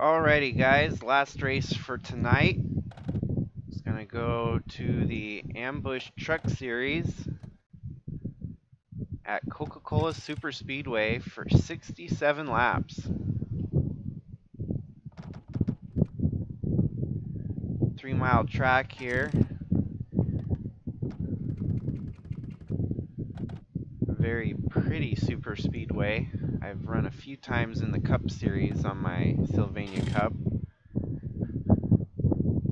Alrighty guys, last race for tonight. It's gonna go to the Ambush Truck Series at Coca Cola SuperSpeedway for 67 laps. 3-mile track here. Very pretty superspeedway. I've run a few times in the Cup Series on my Sylvania Cup.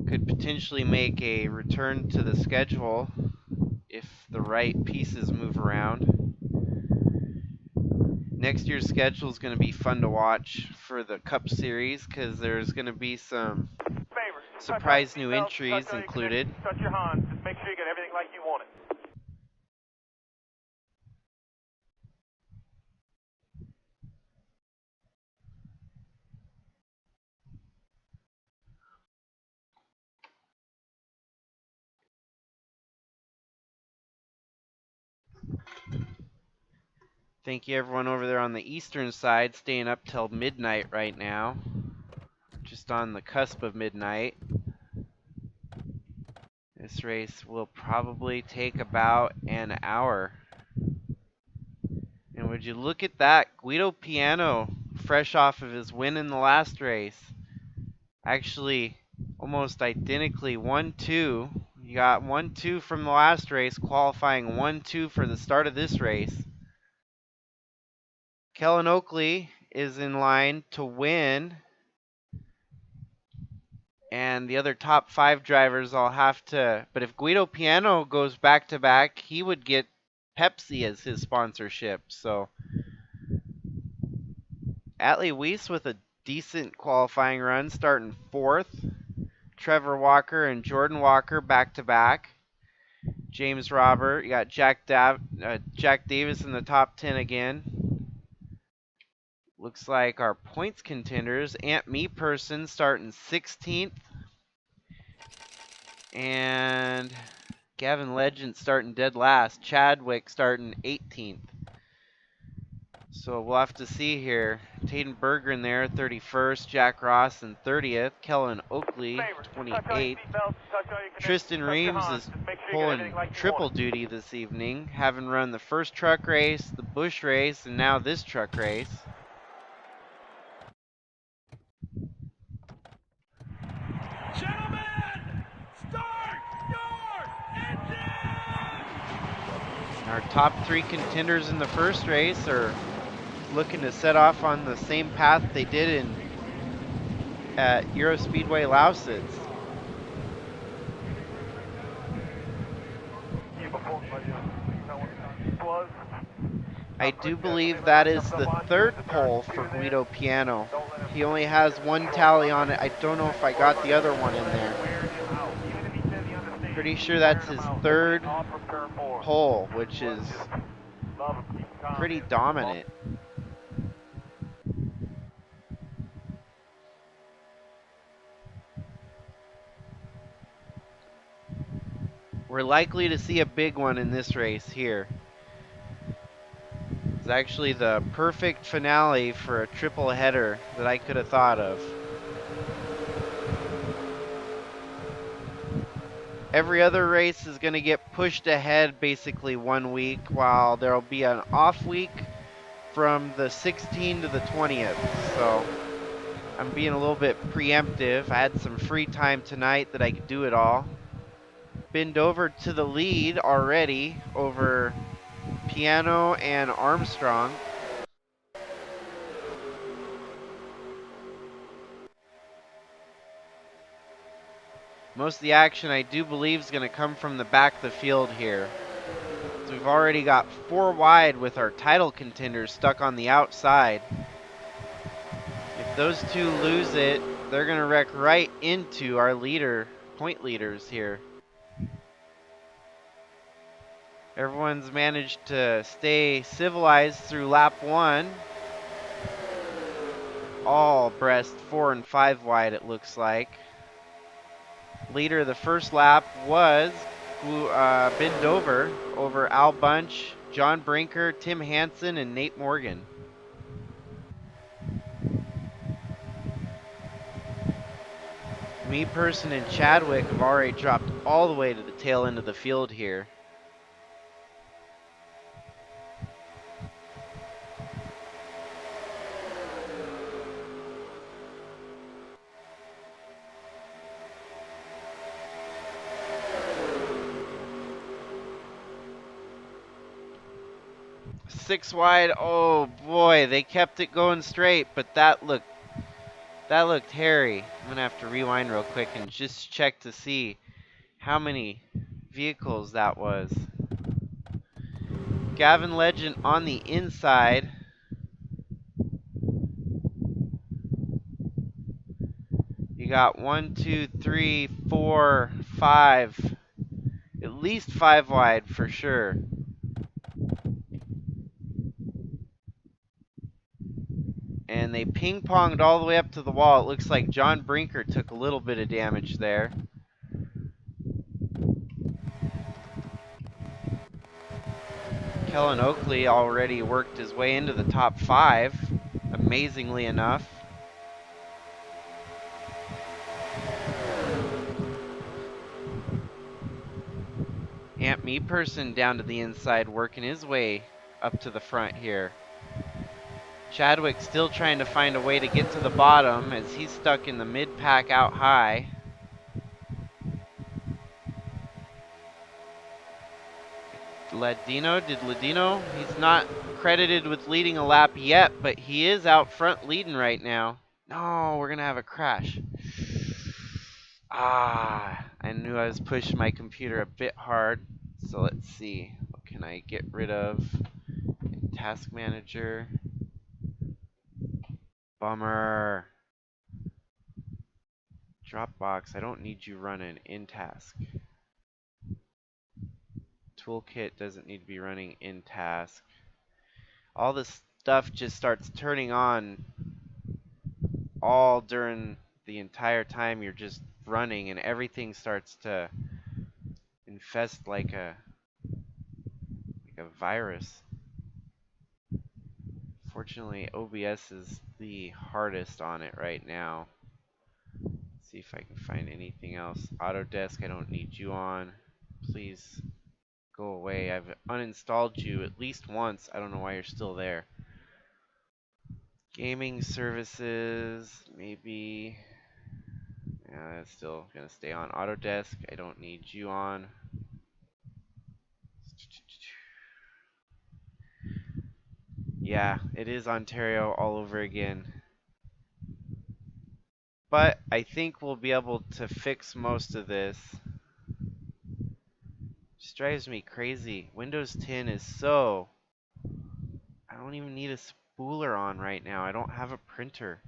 Could potentially make a return to the schedule if the right pieces move around. Next year's schedule is going to be fun to watch for the Cup Series because there's going to be some surprise new entries included. Touch your Hans. Just make sure you get everything like you want it. Thank you everyone over there on the eastern side staying up till midnight right now. Just on the cusp of midnight. This race will probably take about an hour. And would you look at that, Guido Piano, fresh off of his win in the last race. Actually, almost identically 1-2. You got 1-2 from the last race, qualifying 1-2 for the start of this race. Kellen Oakley is in line to win. And the other top 5 drivers all have to, but if Guido Piano goes back to back, he would get Pepsi as his sponsorship. So Ali Weiss with a decent qualifying run, starting 4th. Trevor Walker and Jordan Walker back to back. James Robert, you got Jack Davis in the top 10 again. Looks like our points contenders, Aunt Me Person starting 16th. And Gavin Legend starting dead last. Chadwick starting 18th. So we'll have to see here. Taden Berger in there, 31st. Jack Ross in 30th. Kellen Oakley, 28th. Tristan Reams is pulling triple duty this evening, having run the first truck race, the Busch race, and now this truck race. Gentlemen, start your engine! Our top 3 contenders in the first race are looking to set off on the same path they did at Euro Speedway Lausitz. I do believe that is the 3rd pole for Guido Piano. He only has 1 tally on it. I don't know if I got the other one in there. Pretty sure that's his 3rd pole, which is pretty dominant. We're likely to see a big one in this race here. It's actually the perfect finale for a triple header that I could have thought of. Every other race is going to get pushed ahead basically 1 week, while there'll be an off week from the 16th to the 20th. So I'm being a little bit preemptive. I had some free time tonight that I could do it all. Binned over to the lead already over Piano and Armstrong. Most of the action I do believe is going to come from the back of the field here. So we've already got 4 wide with our title contenders stuck on the outside. If those 2 lose it, they're going to wreck right into our point leaders here. Everyone's managed to stay civilized through lap 1. All breast 4 and 5 wide, it looks like. Leader of the first lap was binned over Al Bunch, John Brinker, Tim Hansen, and Nate Morgan. Me, Person, and Chadwick have already dropped all the way to the tail end of the field here. Six wide. Oh boy, they kept it going straight, but that looked hairy. I'm gonna have to rewind real quick and just check to see how many vehicles that was. Gavin Legend on the inside. You got 1, 2, 3, 4, 5. At least 5 wide for sure. And they ping-ponged all the way up to the wall. It looks like John Brinker took a little bit of damage there. Kellen Oakley already worked his way into the top 5, amazingly enough. Aunt Me Person down to the inside working his way up to the front here. Chadwick still trying to find a way to get to the bottom as he's stuck in the mid-pack out high. Ladino, he's not credited with leading a lap yet, but he is out front leading right now. No, we're gonna have a crash. I knew I was pushing my computer a bit hard. So let's see, what can I get rid of in Task Manager? Bummer. Dropbox, I don't need you running in Task. Toolkit doesn't need to be running in Task. All this stuff just starts turning on all during the entire time you're just running, and everything starts to infest like a virus. Fortunately, OBS is the hardest on it right now. Let's see if I can find anything else. Autodesk, I don't need you on. Please go away. I've uninstalled you at least once. I don't know why you're still there. Gaming services, maybe. Yeah, that's still gonna stay on. Autodesk, I don't need you on. Yeah, it is Ontario all over again. But I think we'll be able to fix most of this. Just drives me crazy. Windows 10 is so... I don't even need a spooler on right now. I don't have a printer.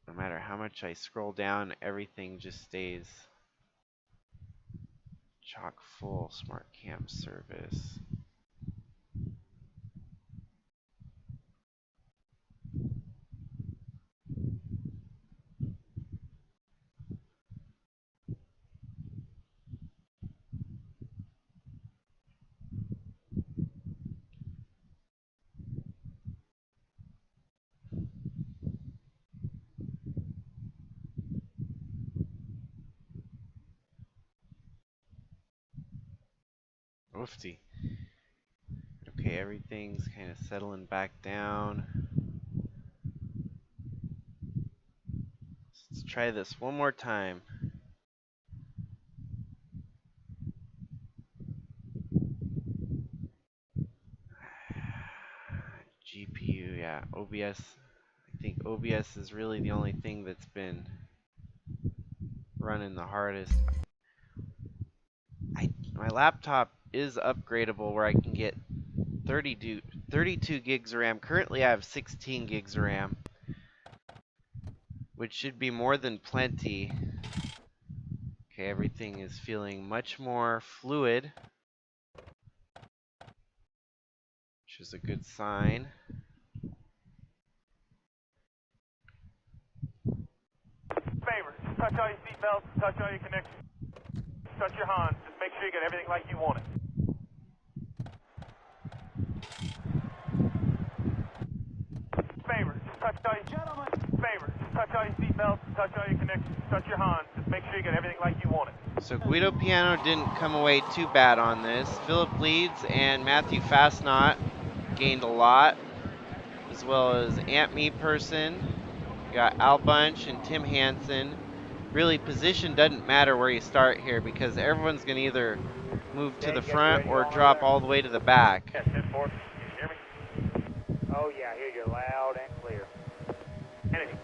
No matter how much I scroll down, everything just stays chock full. Smart cam service. Oofty. Okay, everything's kind of settling back down. Let's try this one more time. GPU, yeah, OBS. I think OBS is really the only thing that's been running the hardest. My laptop is upgradable where I can get 32 gigs of RAM. Currently I have 16 gigs of RAM, which should be more than plenty. Okay, everything is feeling much more fluid, which is a good sign. Favor, just touch all your seatbelts, touch all your connections, touch your Hans. Just make sure you get everything like you want it. Favor, just touch all your... Gentlemen, touch all your seatbelts, touch all your connections, touch your Hans. Just make sure you get everything like you want it. So Guido Piano didn't come away too bad on this. Philip Leeds and Matthew Fastnot gained a lot, as well as Ant Me Person. You got Al Bunch and Tim Hansen. Really, position doesn't matter where you start here because everyone's going to either move to the front or drop all the way to the back. Yes, 10-4. Can you hear me? Oh, yeah, I hear you loud and clear. Anything.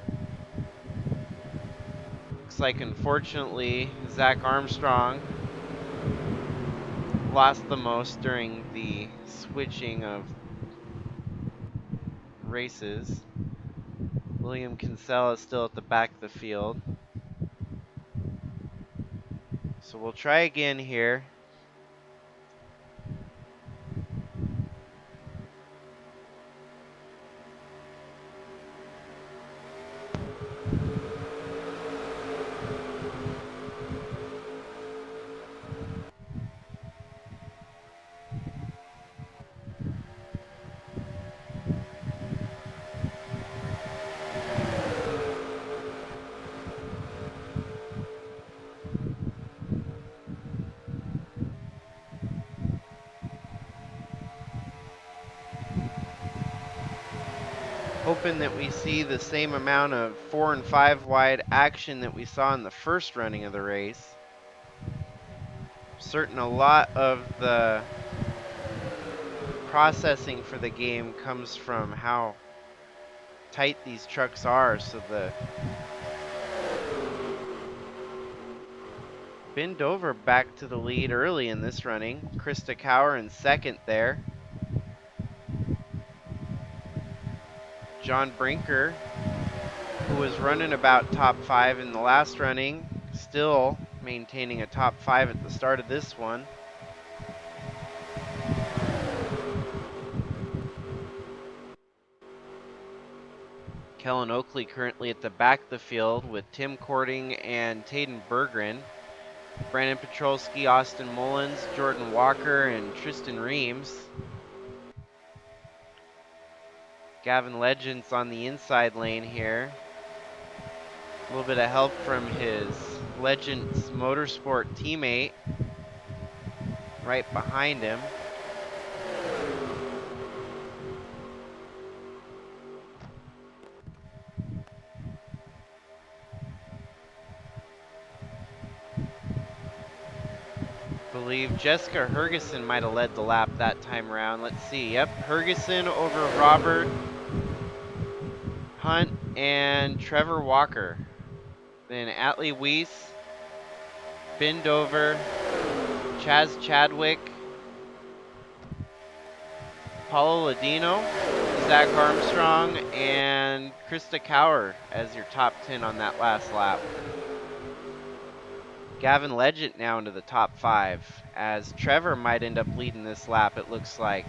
Looks like, unfortunately, Zach Armstrong lost the most during the switching of races. William Kinsella is still at the back of the field. So we'll try again here. Hoping that we see the same amount of 4 and 5 wide action that we saw in the first running of the race. Certain a lot of the processing for the game comes from how tight these trucks are, so the Ben Dover back to the lead early in this running. Krista Cower in second there. John Brinker, who was running about top 5 in the last running, still maintaining a top 5 at the start of this one. Kellen Oakley currently at the back of the field with Tim Cording and Tayden Berggren. Brandon Petrolsky, Austin Mullins, Jordan Walker, and Tristan Reams. Gavin Legends on the inside lane here. A little bit of help from his Legends Motorsport teammate right behind him. I believe Jessica Hergeson might have led the lap that time around. Let's see. Yep, Hergeson over Robert Hunt and Trevor Walker. Then Atlee Weiss, Ben Dover, Chaz Chadwick, Paulo Ladino, Zach Armstrong, and Krista Cower as your top 10 on that last lap. Gavin Legend now into the top 5, as Trevor might end up leading this lap, it looks like.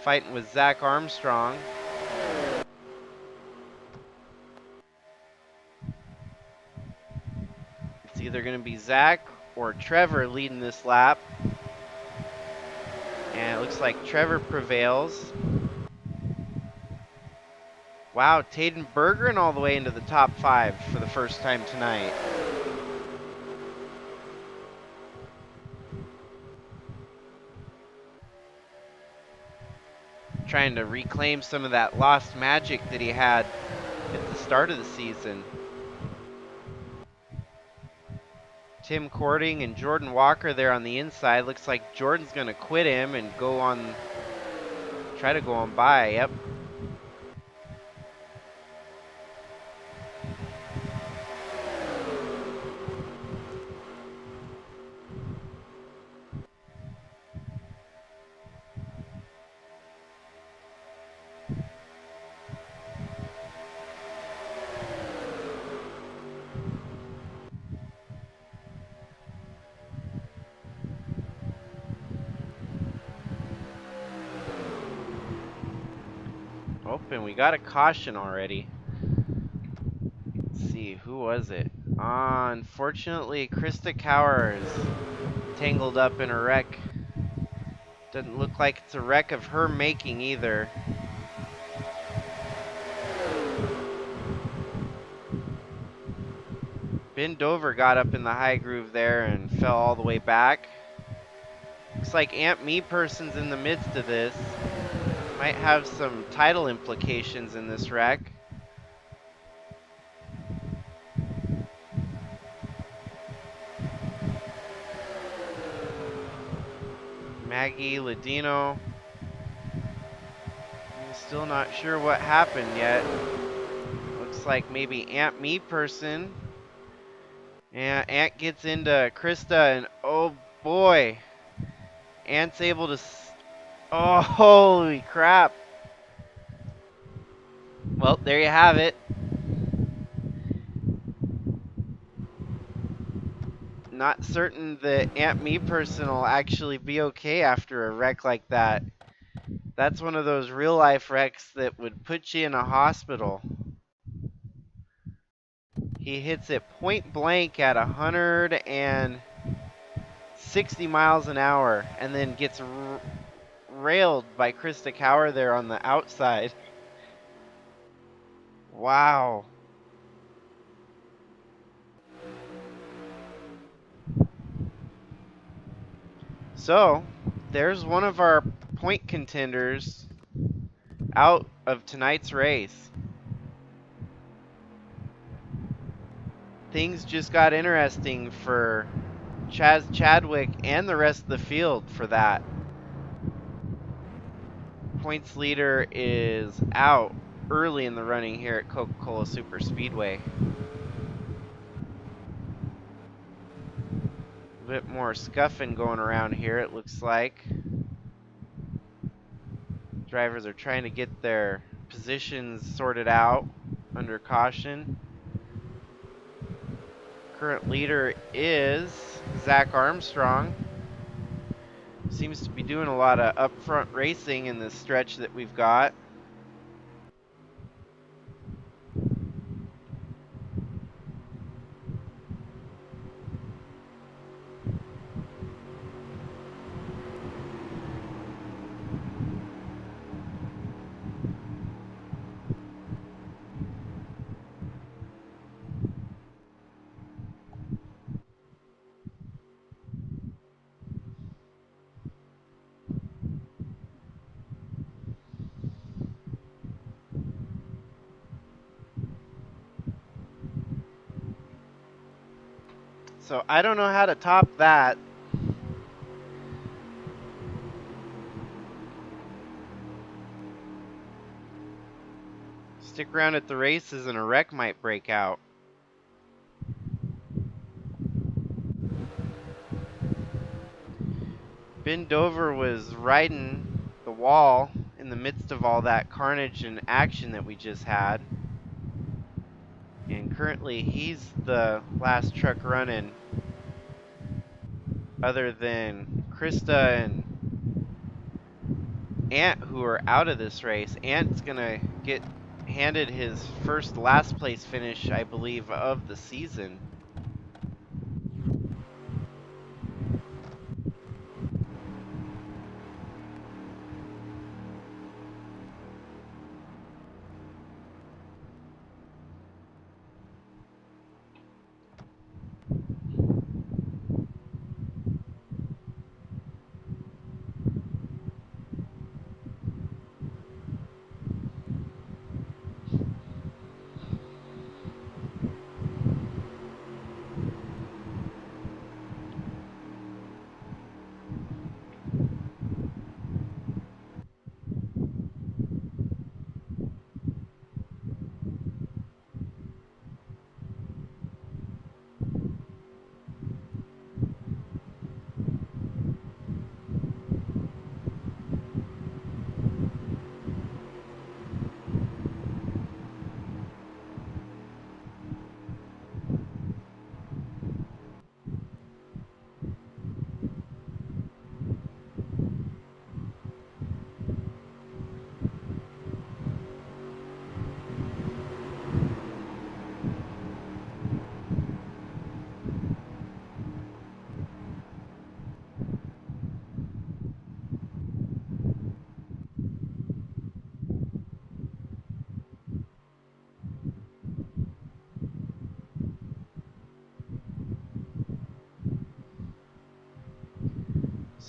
Fighting with Zach Armstrong. It's either going to be Zach or Trevor leading this lap. And it looks like Trevor prevails. Wow, Tayden Berggren all the way into the top 5 for the first time tonight. Trying to reclaim some of that lost magic that he had at the start of the season. Tim Cording and Jordan Walker there on the inside. Looks like Jordan's going to quit him and try to go on by. Yep. And we got a caution already. Let's see, who was it? Unfortunately, Krista Cower is tangled up in a wreck Doesn't look like it's a wreck of her making either. Ben Dover got up in the high groove there and fell all the way back. Looks like Aunt Me Person's in the midst of this. Might have some title implications in this wreck. Maggie Ladino. I'm still not sure what happened yet. Looks like maybe Aunt Me Person. And Aunt gets into Krista, and oh boy. Aunt's able to... Oh, holy crap. Well, there you have it. Not certain that Aunt Me Person will actually be okay after a wreck like that. That's one of those real life wrecks that would put you in a hospital. He hits it point blank at 160 miles an hour and then gets railed by Krista Cower there on the outside. Wow. So, there's one of our point contenders out of tonight's race. Things just got interesting for Chaz Chadwick and the rest of the field for that. Points leader is out early in the running here at Coca Cola SuperSpeedway. A bit more scuffing going around here, it looks like. Drivers are trying to get their positions sorted out under caution. Current leader is Zach Armstrong. Seems to be doing a lot of upfront racing in this stretch that we've got. So I don't know how to top that. Stick around at the races and a wreck might break out. Ben Dover was riding the wall in the midst of all that carnage and action that we just had. And currently he's the last truck running other than Krista and Ant, who are out of this race. Ant's gonna get handed his first last place finish, I believe, of the season.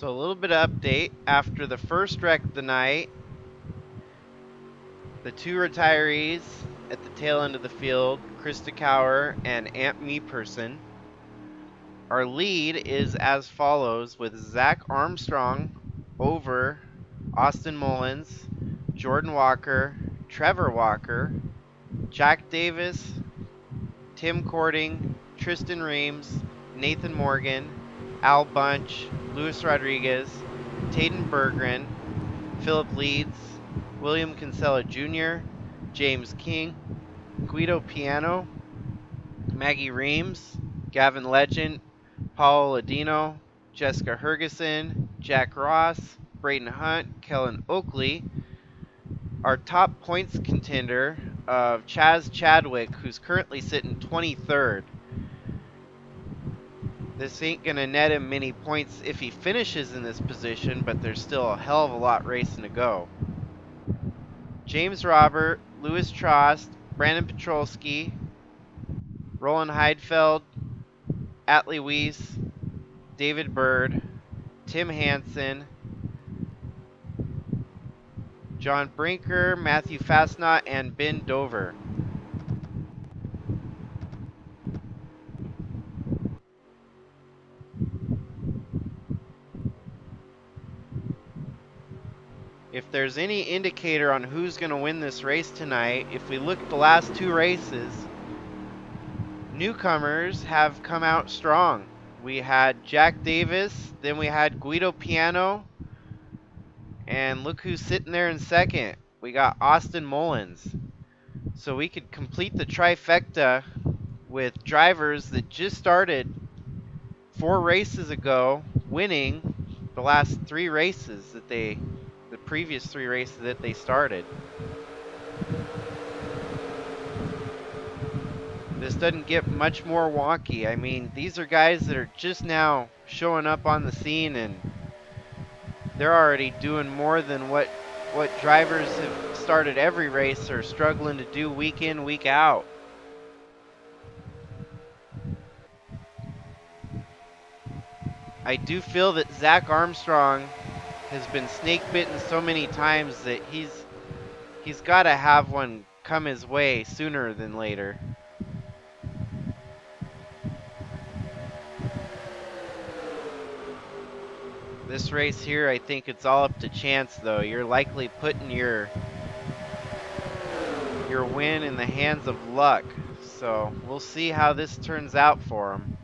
So a little bit of update. After the first wreck of the night, the two retirees at the tail end of the field, Krista Cower and Aunt Me Person. Our lead is as follows, with Zach Armstrong over Austin Mullins, Jordan Walker, Trevor Walker, Jack Davis, Tim Cording, Tristan Reams, Nathan Morgan, Al Bunch, Luis Rodriguez, Tayden Berggren, Philip Leeds, William Kinsella Jr., James King, Guido Piano, Maggie Reams, Gavin Legend, Paul Ladino, Jessica Hergeson, Jack Ross, Braden Hunt, Kellen Oakley. Our top points contender of Chaz Chadwick, who's currently sitting 23rd. This ain't going to net him many points if he finishes in this position, but there's still a hell of a lot racing to go. James Robert, Louis Trost, Brandon Petrolsky, Roland Heidfeld, Atlee Weiss, David Bird, Tim Hansen, John Brinker, Matthew Fastnot, and Ben Dover. If there's any indicator on who's going to win this race tonight, if we look at the last two races, newcomers have come out strong. We had Jack Davis, then we had Guido Piano, and look who's sitting there in second. We got Austin Mullins. So we could complete the trifecta with drivers that just started 4 races ago, winning the last 3 races that the previous 3 races that they started. This doesn't get much more wonky. I mean, these are guys that are just now showing up on the scene, and they're already doing more than what drivers have started every race are struggling to do week in, week out. I do feel that Zach Armstrong has been snake bitten so many times that he's got to have one come his way sooner than later. This race here, I think it's all up to chance, though. You're likely putting your win in the hands of luck. So we'll see how this turns out for him.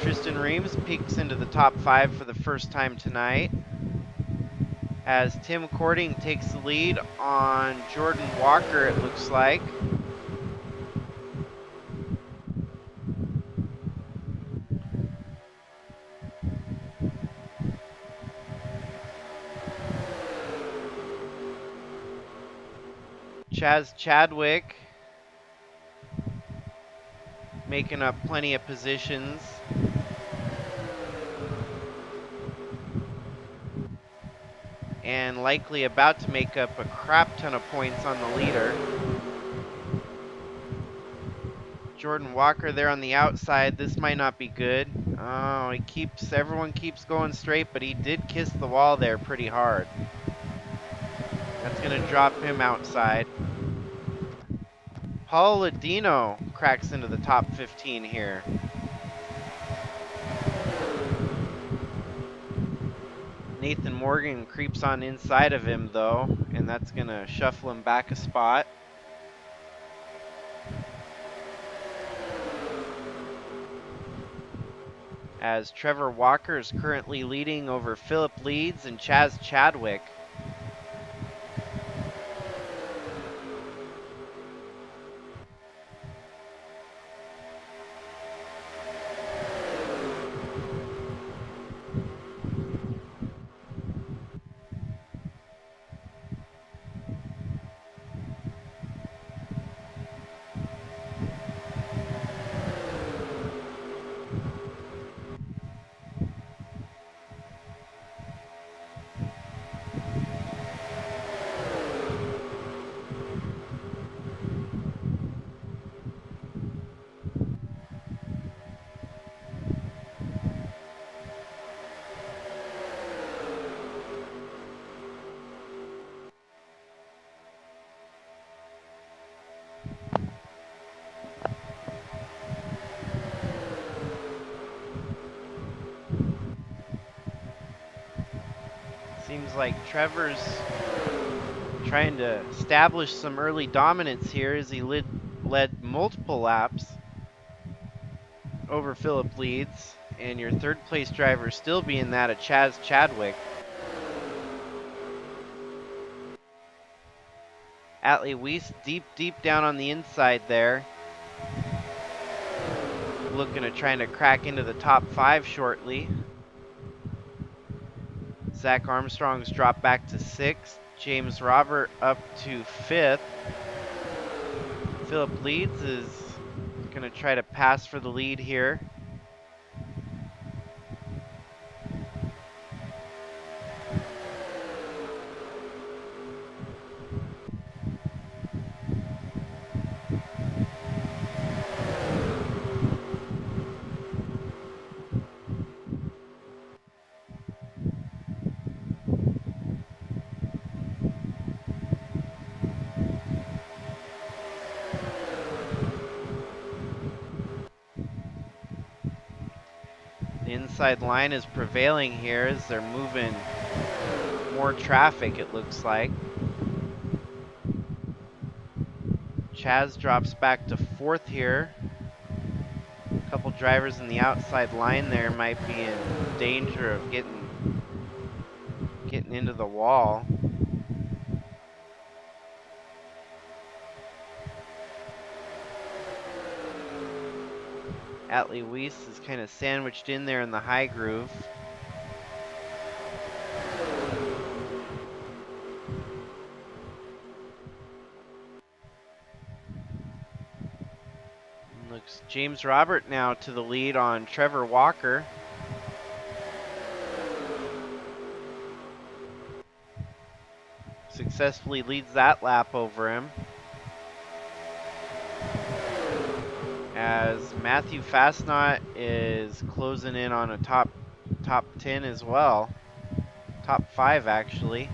Tristan Reams peeks into the top 5 for the first time tonight, as Tim Cording takes the lead on Jordan Walker, it looks like. Chaz Chadwick making up plenty of positions. And likely about to make up a crap ton of points on the leader. Jordan Walker there on the outside. This might not be good. Oh, everyone keeps going straight, but he did kiss the wall there pretty hard. That's going to drop him outside. Paul Ladino cracks into the top 15 here. Nathan Morgan creeps on inside of him, though, and that's going to shuffle him back a spot. As Trevor Walker is currently leading over Philip Leeds and Chaz Chadwick. Seems like Trevor's trying to establish some early dominance here as he led multiple laps over Philip Leeds, and your third place driver still being that of Chaz Chadwick. Ali Weiss deep down on the inside there. Looking to trying to crack into the top 5 shortly. Zach Armstrong's dropped back to 6th. James Robert up to 5th. Philip Leeds is going to try to pass for the lead here. The inside line is prevailing here as they're moving more traffic, it looks like. Chaz drops back to 4th here. A couple drivers in the outside line there might be in danger of getting into the wall. Ali Weiss is kind of sandwiched in there in the high groove. Looks James Robert now to the lead on Trevor Walker. Successfully leads that lap over him. As Matthew Fastnot is closing in on a top 10 as well. Top 5 actually.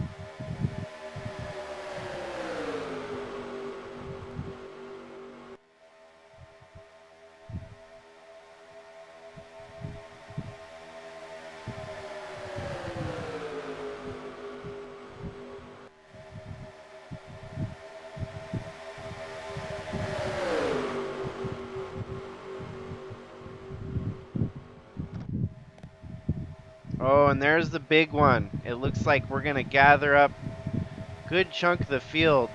Oh, and there's the big one. It looks like we're going to gather up a good chunk of the field.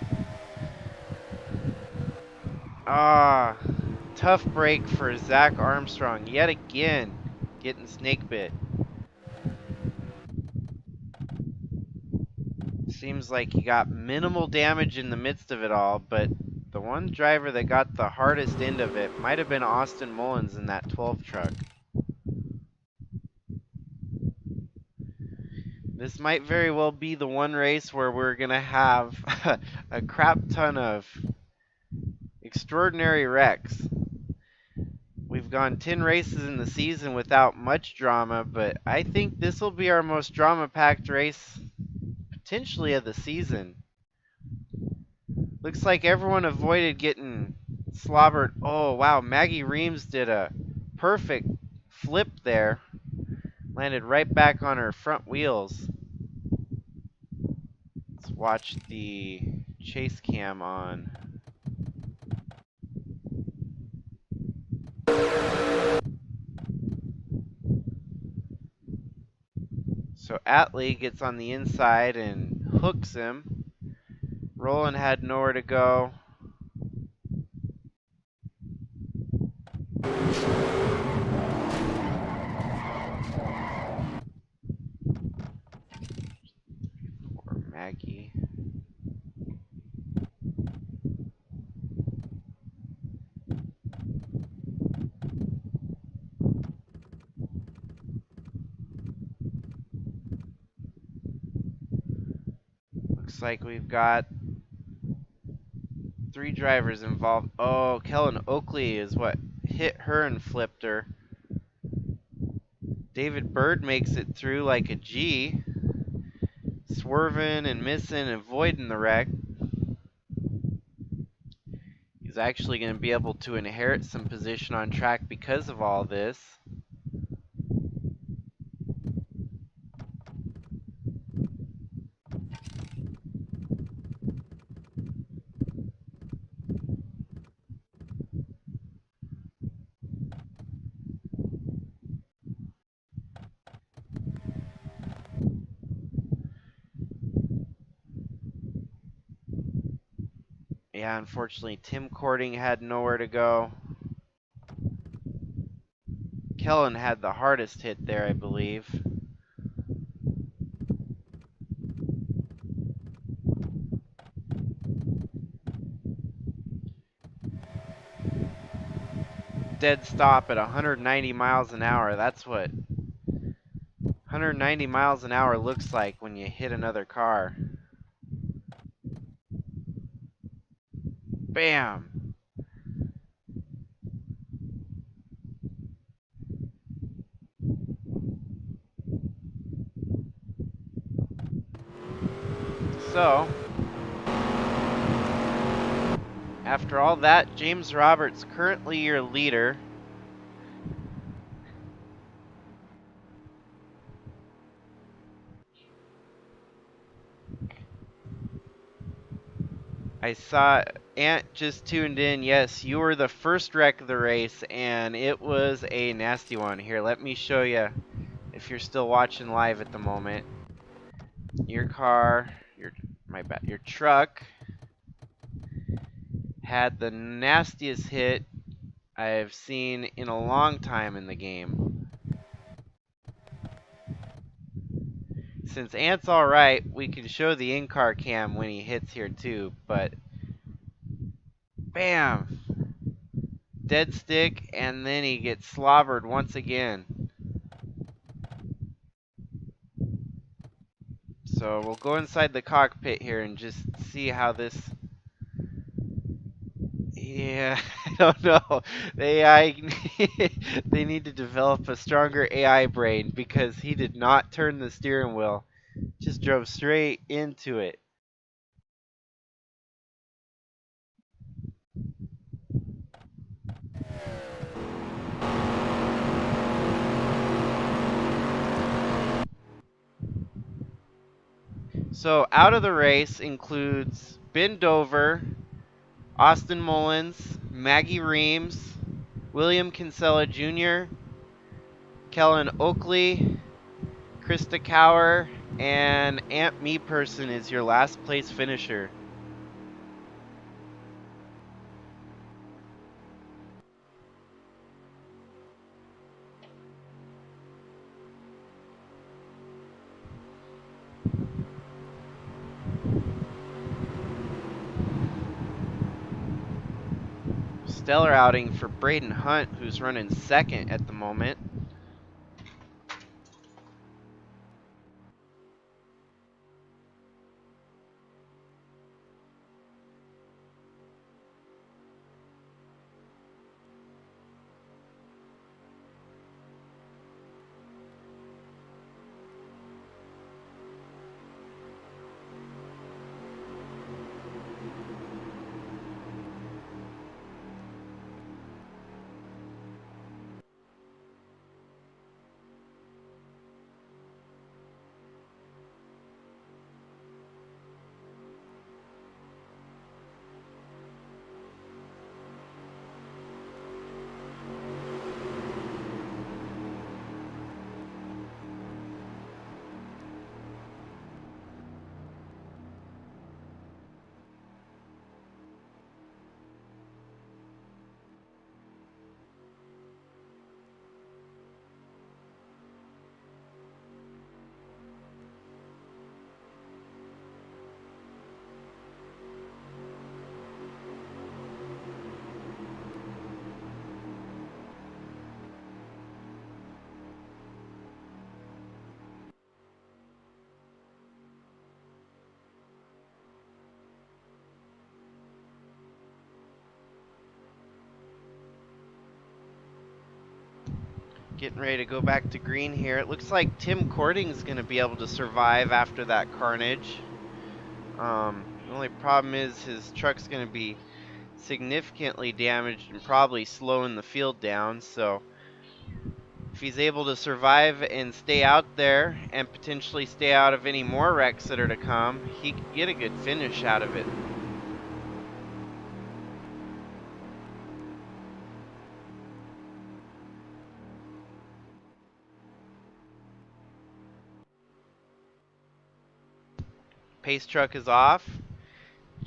Ah, tough break for Zach Armstrong yet again, getting snake bit. Seems like he got minimal damage in the midst of it all, but the one driver that got the hardest end of it might have been Austin Mullins in that 12 truck. This might very well be the one race where we're going to have a crap ton of extraordinary wrecks. We've gone 10 races in the season without much drama, but I think this will be our most drama-packed race potentially of the season. Looks like everyone avoided getting slobbered. Oh, wow, Maggie Reams did a perfect flip there. Landed right back on her front wheels. Let's watch the chase cam on. So Atlee gets on the inside and hooks him. Roland had nowhere to go. Poor Maggie. Looks like we've got 3 drivers involved. Oh, Kellen Oakley is what hit her and flipped her. David Bird makes it through like a G. Swerving and missing and avoiding the wreck. He's actually going to be able to inherit some position on track because of all this. Yeah, unfortunately, Tim Cording had nowhere to go. Kellen had the hardest hit there, I believe. Dead stop at 190 miles an hour. That's what 190 miles an hour looks like when you hit another car. Bam! So, after all that, James Roberts currently your leader. I saw Ant just tuned in. Yes, you were the first wreck of the race, and it was a nasty one. Here, let me show you if you're still watching live at the moment. Your car, your truck had the nastiest hit I've seen in a long time in the game. Since Ant's alright, we can show the in-car cam when he hits here too, but bam! Dead stick, and then he gets slobbered once again. So we'll go inside the cockpit here and just see how this... Yeah, I don't know. The AI, they need to develop a stronger AI brain because he did not turn the steering wheel. Just drove straight into it. So out of the race includes Ben Dover, Austin Mullins, Maggie Reams, William Kinsella Jr., Kellen Oakley, Krista Cower, and Aunt Me Person is your last place finisher. Stellar outing for Braden Hunt, who's running second at the moment. Getting ready to go back to green here. It looks like Tim Cording's going to be able to survive after that carnage. The only problem is his truck's going to be significantly damaged and probably slowing the field down. So if he's able to survive and stay out there and potentially stay out of any more wrecks that are to come, he could get a good finish out of it. Pace truck is off.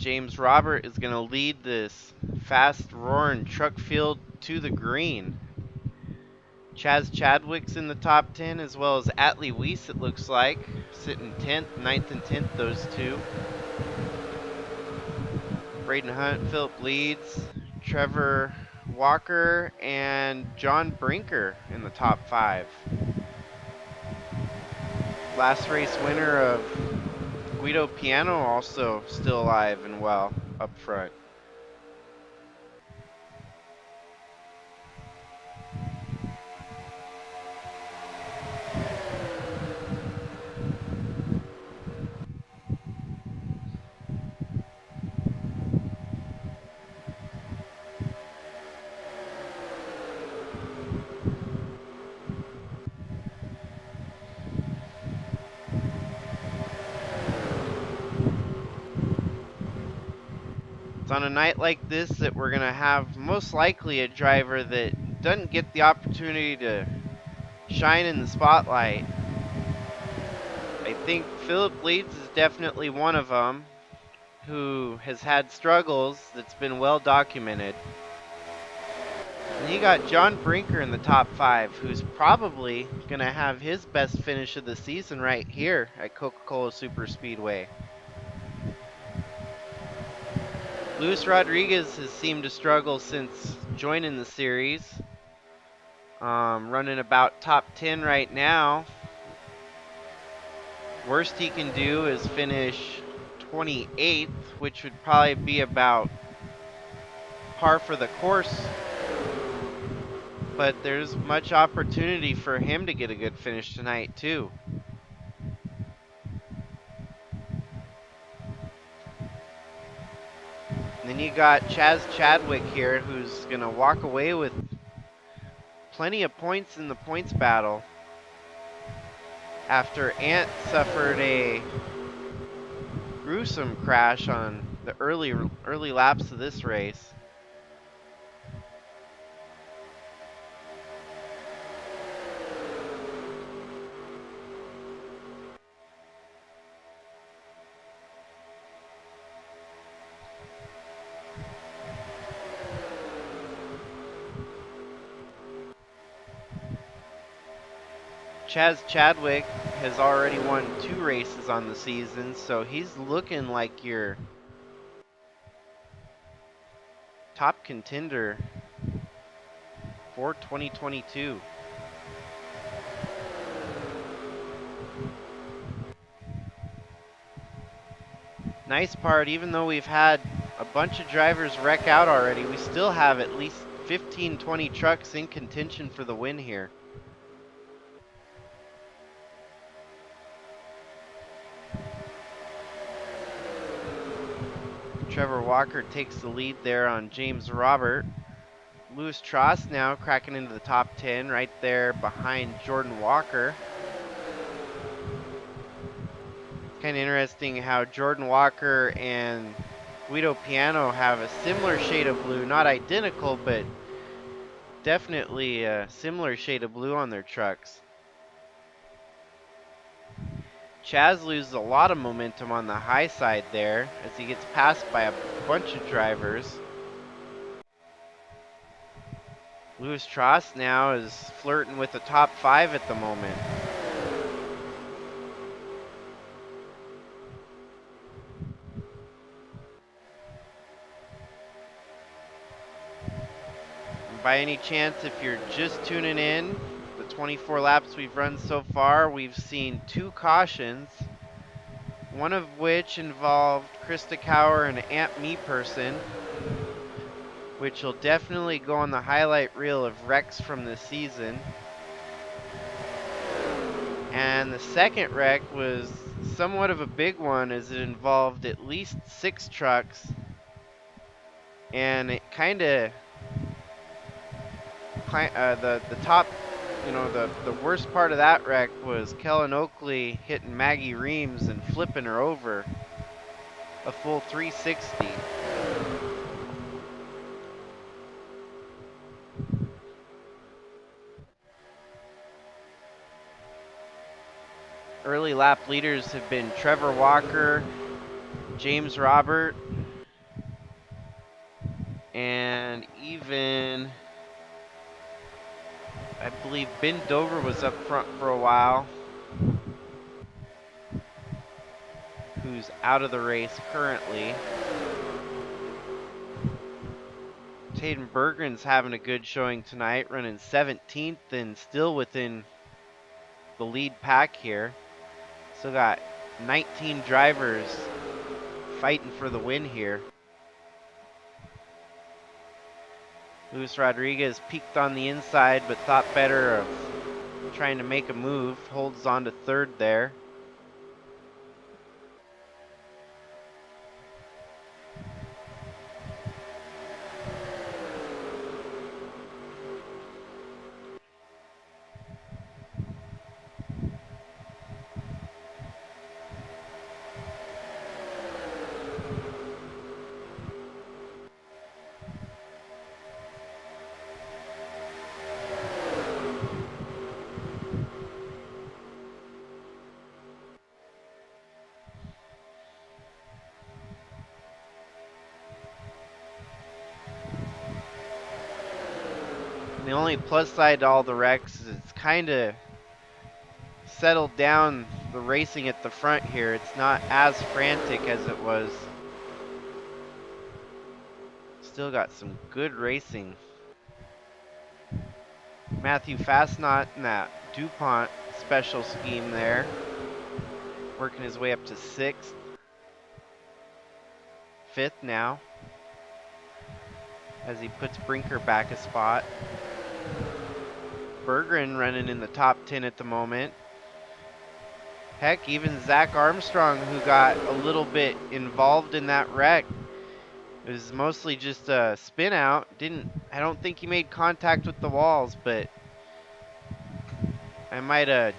James Robert is going to lead this fast roaring truck field to the green. Chaz Chadwick's in the top 10, as well as Atlee Weiss, it looks like, sitting 10th, 9th, and 10th, those two. Braden Hunt, Philip Leeds, Trevor Walker, and John Brinker in the top 5. Last race winner of Guido Piano also still alive and well up front. It's on a night like this that we're going to have most likely a driver that doesn't get the opportunity to shine in the spotlight. I think Philip Leeds is definitely one of them who has had struggles that's been well documented. And you got John Brinker in the top 5, who's probably going to have his best finish of the season right here at Coca Cola SuperSpeedway. Luis Rodriguez has seemed to struggle since joining the series. Running about top 10 right now. Worst he can do is finish 28th, which would probably be about par for the course. But there's much opportunity for him to get a good finish tonight too. And then you got Chaz Chadwick here, who's going to walk away with plenty of points in the points battle after Ant suffered a gruesome crash on the early laps of this race. Chaz Chadwick has already won 2 races on the season, so he's looking like your top contender for 2022. Nice part, even though we've had a bunch of drivers wreck out already, we still have at least 15-20 trucks in contention for the win here. Trevor Walker takes the lead there on James Robert. Louis Tross now cracking into the top 10 right there behind Jordan Walker. Kind of interesting how Jordan Walker and Guido Piano have a similar shade of blue, not identical, but definitely a similar shade of blue on their trucks. Chaz loses a lot of momentum on the high side there as he gets passed by a bunch of drivers. Louis Tross now is flirting with the top 5 at the moment. And by any chance, if you're just tuning in, the 24 laps we've run so far, we've seen 2 cautions, one of which involved Krista Cower and Aunt Me Person, which will definitely go on the highlight reel of wrecks from this season. And the second wreck was somewhat of a big one, as it involved at least 6 trucks, and it kind of the top, the worst part of that wreck was Kellen Oakley hitting Maggie Reams and flipping her over a full 360. Early lap leaders have been Trevor Walker, James Robert, And even, I believe Ben Dover was up front for a while, who's out of the race currently. Taden Bergren's having a good showing tonight, running 17th and still within the lead pack here. Still got 19 drivers fighting for the win here. Luis Rodriguez peeked on the inside but thought better of trying to make a move. Holds on to third there. The only plus side to all the wrecks is it's kind of settled down the racing at the front here. It's not as frantic as it was. Still got some good racing. Matthew Fastnot in that DuPont special scheme there, working his way up to 6th. 5th now, as he puts Brinker back a spot. Berggren running in the top 10 at the moment. Heck, even Zach Armstrong, who got a little bit involved in that wreck. It was mostly just a spin out. I don't think he made contact with the walls, but I might have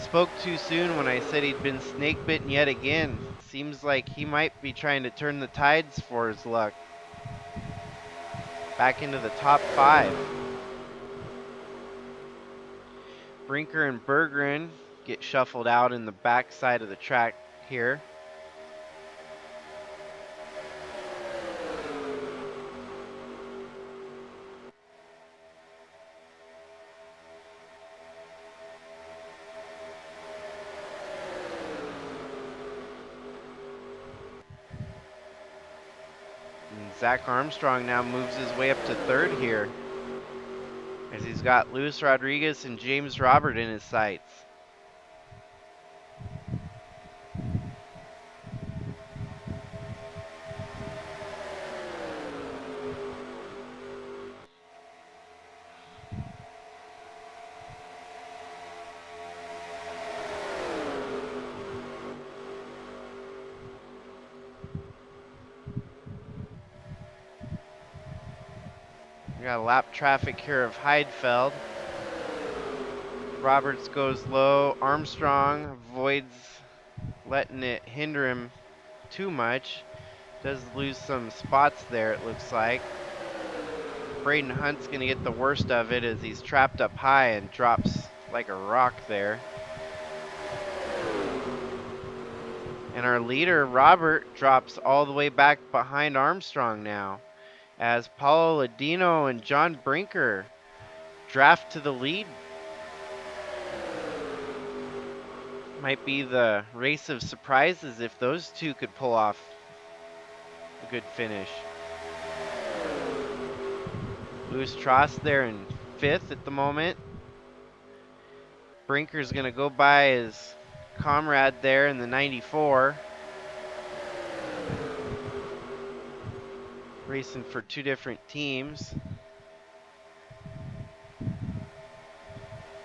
spoke too soon when I said he'd been snake bitten yet again. Seems like he might be trying to turn the tides for his luck. Back into the top 5. Brinker and Berggren get shuffled out in the back side of the track here. And Zach Armstrong now moves his way up to 3rd here, as he's got Luis Rodriguez and James Robert in his sights. We got a lap traffic here of Heidfeld. Roberts goes low. Armstrong avoids letting it hinder him too much. Does lose some spots there, it looks like. Braden Hunt's going to get the worst of it as he's trapped up high and drops like a rock there. And our leader, Robert, drops all the way back behind Armstrong now, as Paulo Ladino and John Brinker draft to the lead. Might be the race of surprises if those two could pull off a good finish. Louis Trost there in 5th at the moment. Brinker's going to go by his comrade there in the 94. Racing for 2 different teams,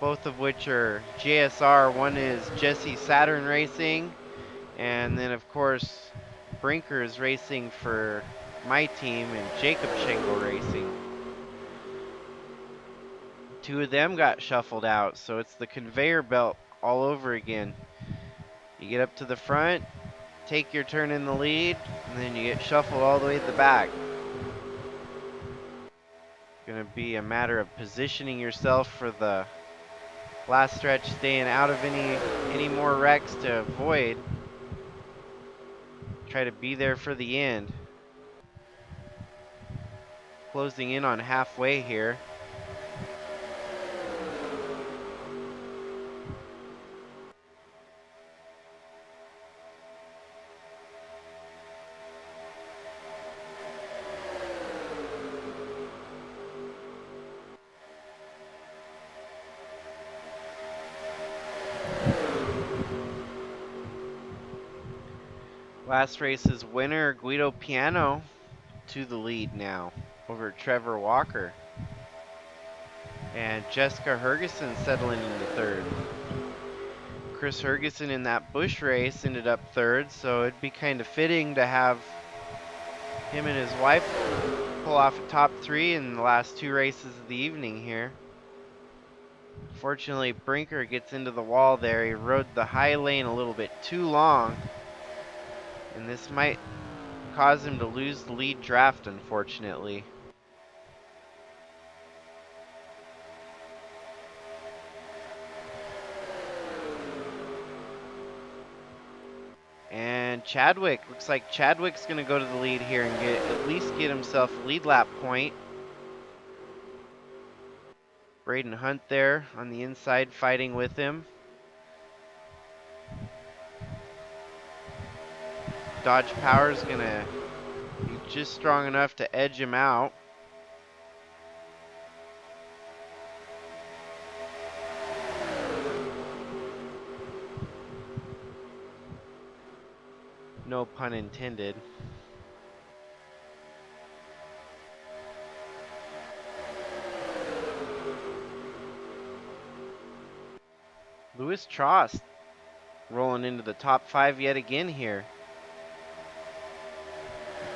both of which are JSR. One is Jesse Saturn Racing, and then of course Brinker is racing for my team and Jacob Shingle Racing. 2 of them got shuffled out, so it's the conveyor belt all over again. You get up to the front, take your turn in the lead, and then you get shuffled all the way to the back. Going to be a matter of positioning yourself for the last stretch, staying out of any more wrecks to avoid. Try to be there for the end. closing in on halfway here. Last race's winner, Guido Piano, to the lead now over Trevor Walker. And Jessica Hergeson settling into third. Chris Hergeson in that Busch race ended up third, so it'd be kind of fitting to have him and his wife pull off a top three in the last two races of the evening here. Fortunately, Brinker gets into the wall there. He rode the high lane a little bit too long, and this might cause him to lose the lead draft, unfortunately. And Chadwick, looks like Chadwick's going to go to the lead here and at least get himself a lead lap point. Braden Hunt there on the inside fighting with him. Dodge Power's going to be just strong enough to edge him out. No pun intended. Louis Trost rolling into the top five yet again here.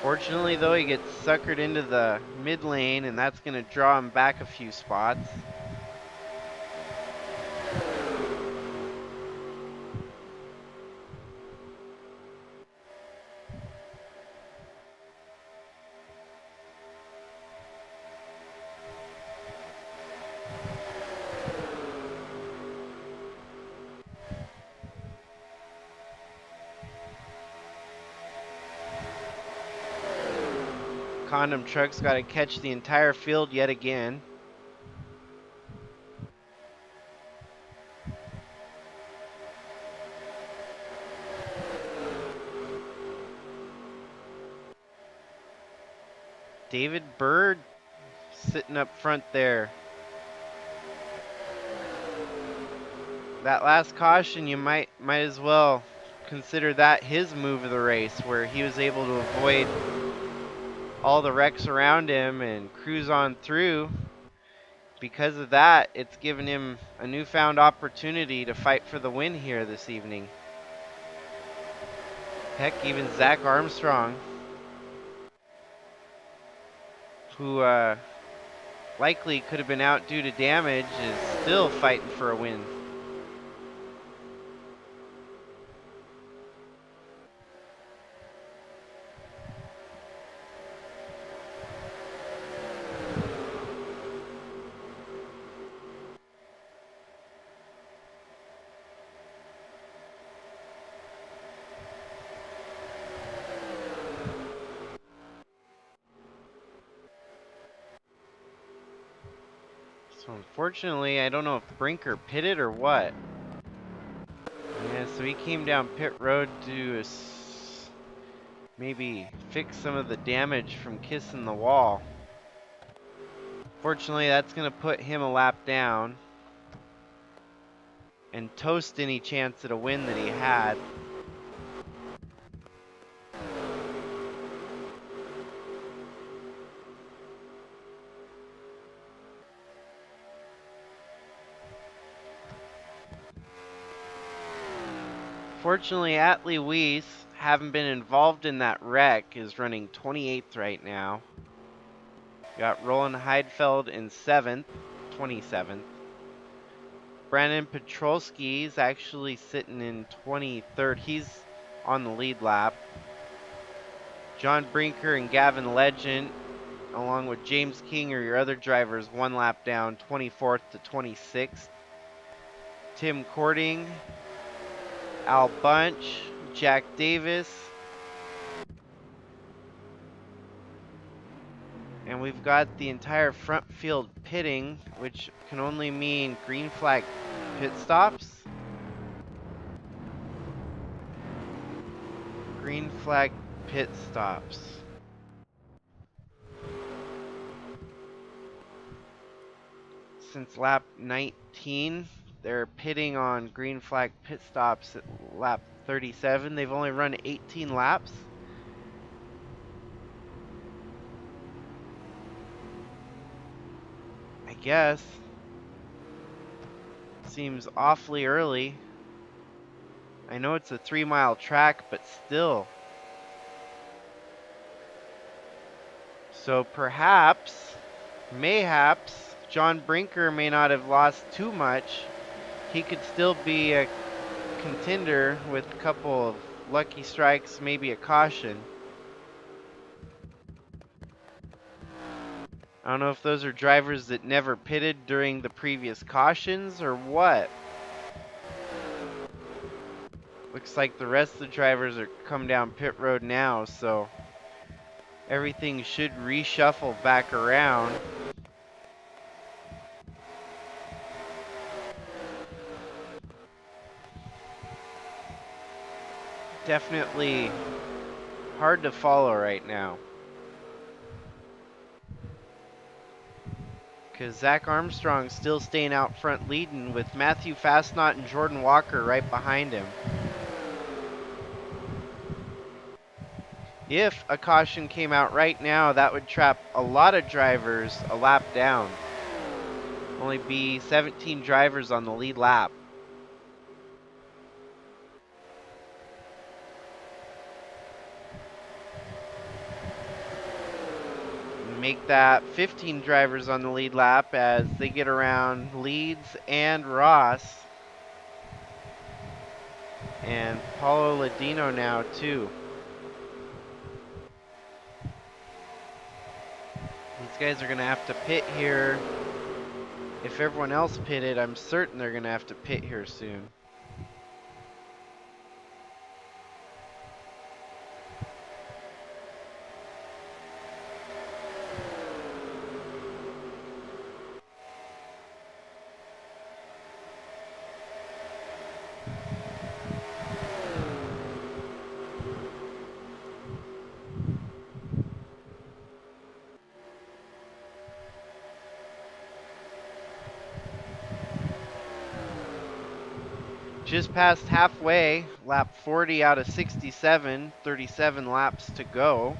Fortunately, though, he gets suckered into the mid lane, and that's going to draw him back a few spots. Condom Truck's got to catch the entire field yet again. David Bird sitting up front there. That last caution, you might as well consider that his move of the race, where he was able to avoid all the wrecks around him and cruise on through. Because of that, it's given him a newfound opportunity to fight for the win here this evening. Heck, even Zach Armstrong, who likely could have been out due to damage, is still fighting for a win. So unfortunately, I don't know if Brinker pitted or what. Yeah, so he came down pit road to maybe fix some of the damage from kissing the wall. Fortunately, that's going to put him a lap down and toast any chance at a win that he had. Fortunately, Atlee Weiss, having been involved in that wreck, is running 28th right now. Got Roland Heidfeld in 7th, 27th. Brandon Petrolski's actually sitting in 23rd. He's on the lead lap. John Brinker and Gavin Legend, along with James King, are your other drivers, one lap down, 24th to 26th. Tim Cording, Al Bunch, Jack Davis. And we've got the entire front field pitting, which can only mean green flag pit stops. Green flag pit stops. Since lap 19, they're pitting on green flag pit stops at lap 37. They've only run 18 laps. I guess. Seems awfully early. I know it's a 3-mile track, but still. So perhaps, mayhaps, John Brinker may not have lost too much. He could still be a contender with a couple of lucky strikes, maybe a caution. I don't know if those are drivers that never pitted during the previous cautions or what. Looks like the rest of the drivers are come down pit road now, so everything should reshuffle back around. Definitely hard to follow right now. Because Zach Armstrong's still staying out front leading with Matthew Fastnot and Jordan Walker right behind him. If a caution came out right now, that would trap a lot of drivers a lap down. Only be 17 drivers on the lead lap. Make that 15 drivers on the lead lap as they get around Leeds and Ross. And Paulo Ladino now too. These guys are going to have to pit here. If everyone else pitted, I'm certain they're going to have to pit here soon. Just past halfway, lap 40 out of 67, 37 laps to go.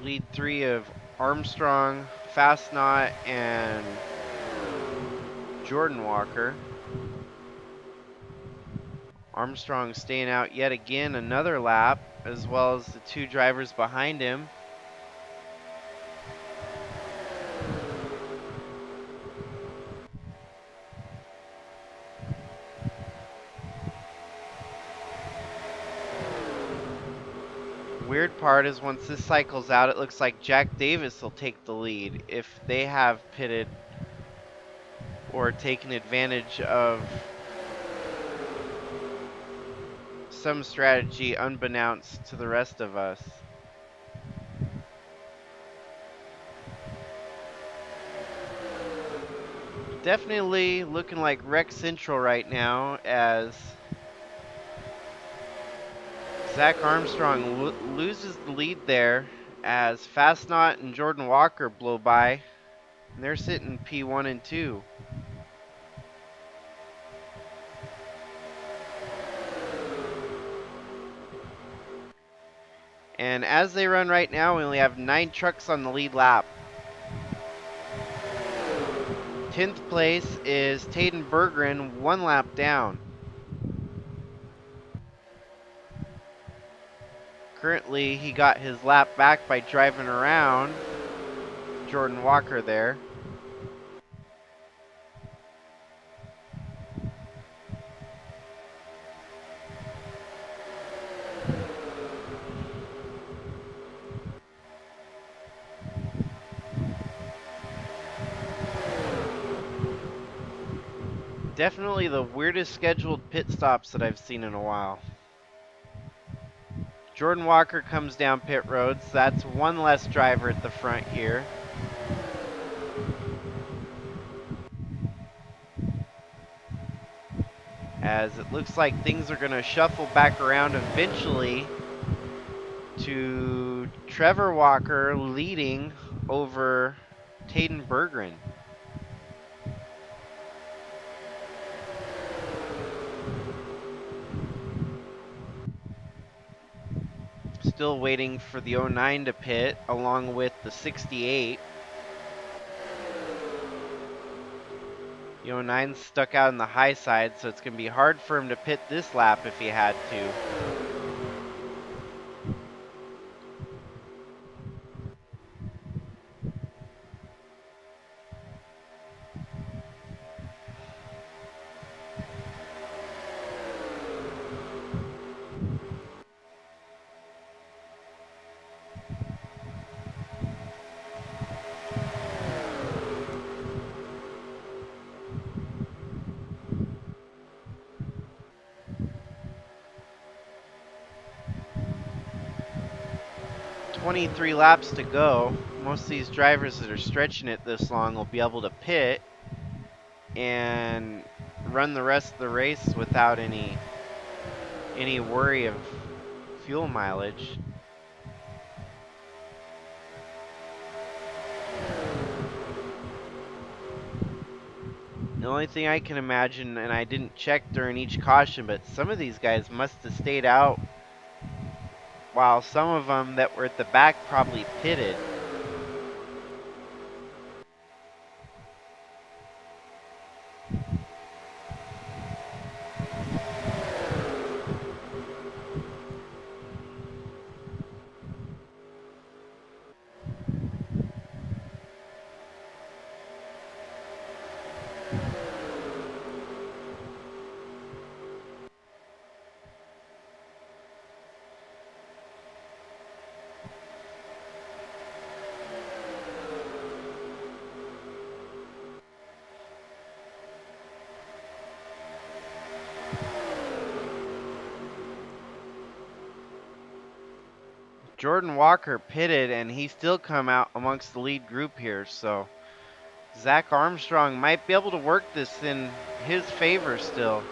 Lead 3 of Armstrong, Fastnot, and Jordan Walker. Armstrong staying out yet again another lap, as well as the 2 drivers behind him. Weird part is once this cycles out, it looks like Jack Davis will take the lead if they have pitted or taken advantage of some strategy unbeknownst to the rest of us. Definitely looking like Wreck Central right now as Zach Armstrong loses the lead there as Fastnot and Jordan Walker blow by. And they're sitting P1 and 2. And as they run right now, we only have 9 trucks on the lead lap. 10th place is Tayden Berggren, 1 lap down. Currently, he got his lap back by driving around Jordan Walker there. Definitely the weirdest scheduled pit stops that I've seen in a while. Jordan Walker comes down pit road, so that's one less driver at the front here. As it looks like things are going to shuffle back around eventually to Trevor Walker leading over Taden Berggren. Still waiting for the 09 to pit along with the 68. The 09's stuck out on the high side, so it's going to be hard for him to pit this lap if he had to. "23 laps to go." Most of these drivers that are stretching it this long will be able to pit and run the rest of the race without any worry of fuel mileage. The only thing I can imagine, and I didn't check during each caution, but some of these guys must have stayed out while some of them that were at the back probably pitted. Jordan Walker pitted, and he still come out amongst the lead group here, so Zach Armstrong might be able to work this in his favor still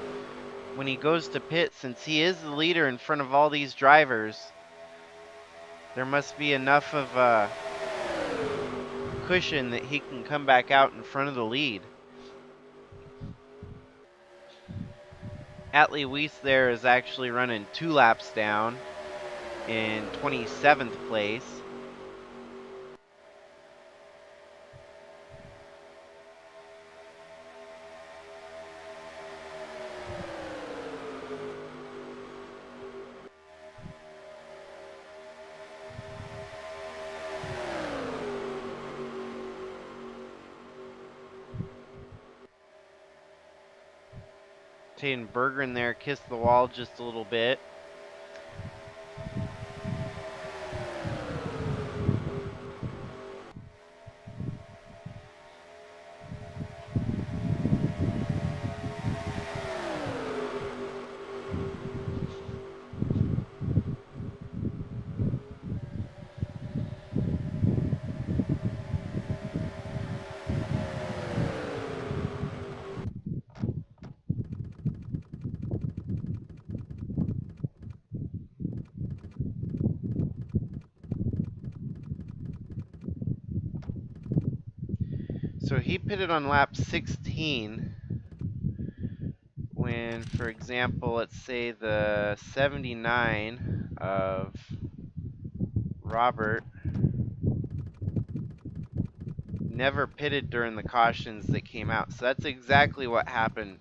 when he goes to pit, since he is the leader in front of all these drivers. There must be enough of a cushion that he can come back out in front of the lead. Atlee Weiss there is actually running 2 laps down in 27th place. Taden Berggren there kissed the wall just a little bit. So he pitted on lap 16 when, for example, let's say the 79 of Robert never pitted during the cautions that came out. So that's exactly what happened.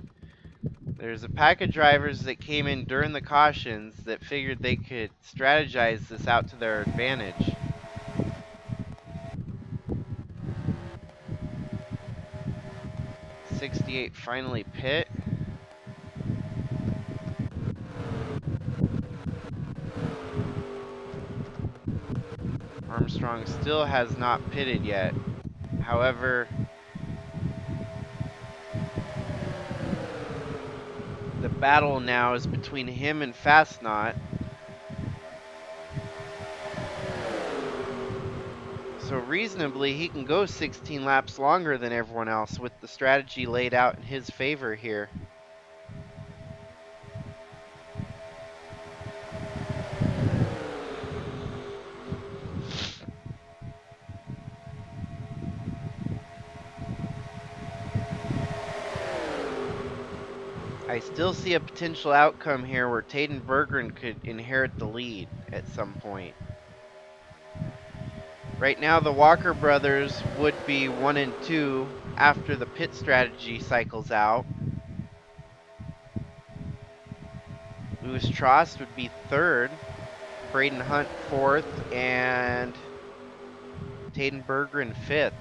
There's a pack of drivers that came in during the cautions that figured they could strategize this out to their advantage. '68 finally pit. Armstrong still has not pitted yet. However, the battle now is between him and Fastnot. So reasonably, he can go 16 laps longer than everyone else with the strategy laid out in his favor here. I still see a potential outcome here where Taden Berggren could inherit the lead at some point. Right now, the Walker brothers would be 1 and 2 after the pit strategy cycles out. Louis Trost would be 3rd, Braden Hunt 4th, and Taden Berggren 5th.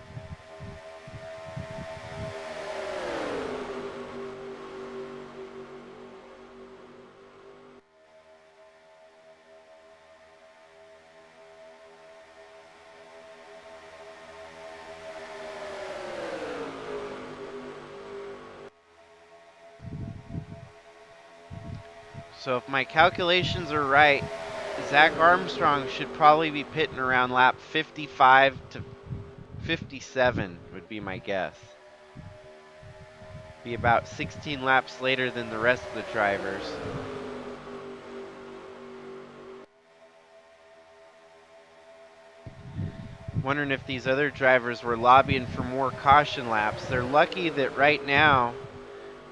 So if my calculations are right, Zach Armstrong should probably be pitting around lap 55 to 57 would be my guess. Be about 16 laps later than the rest of the drivers. Wondering if these other drivers were lobbying for more caution laps. They're lucky that right now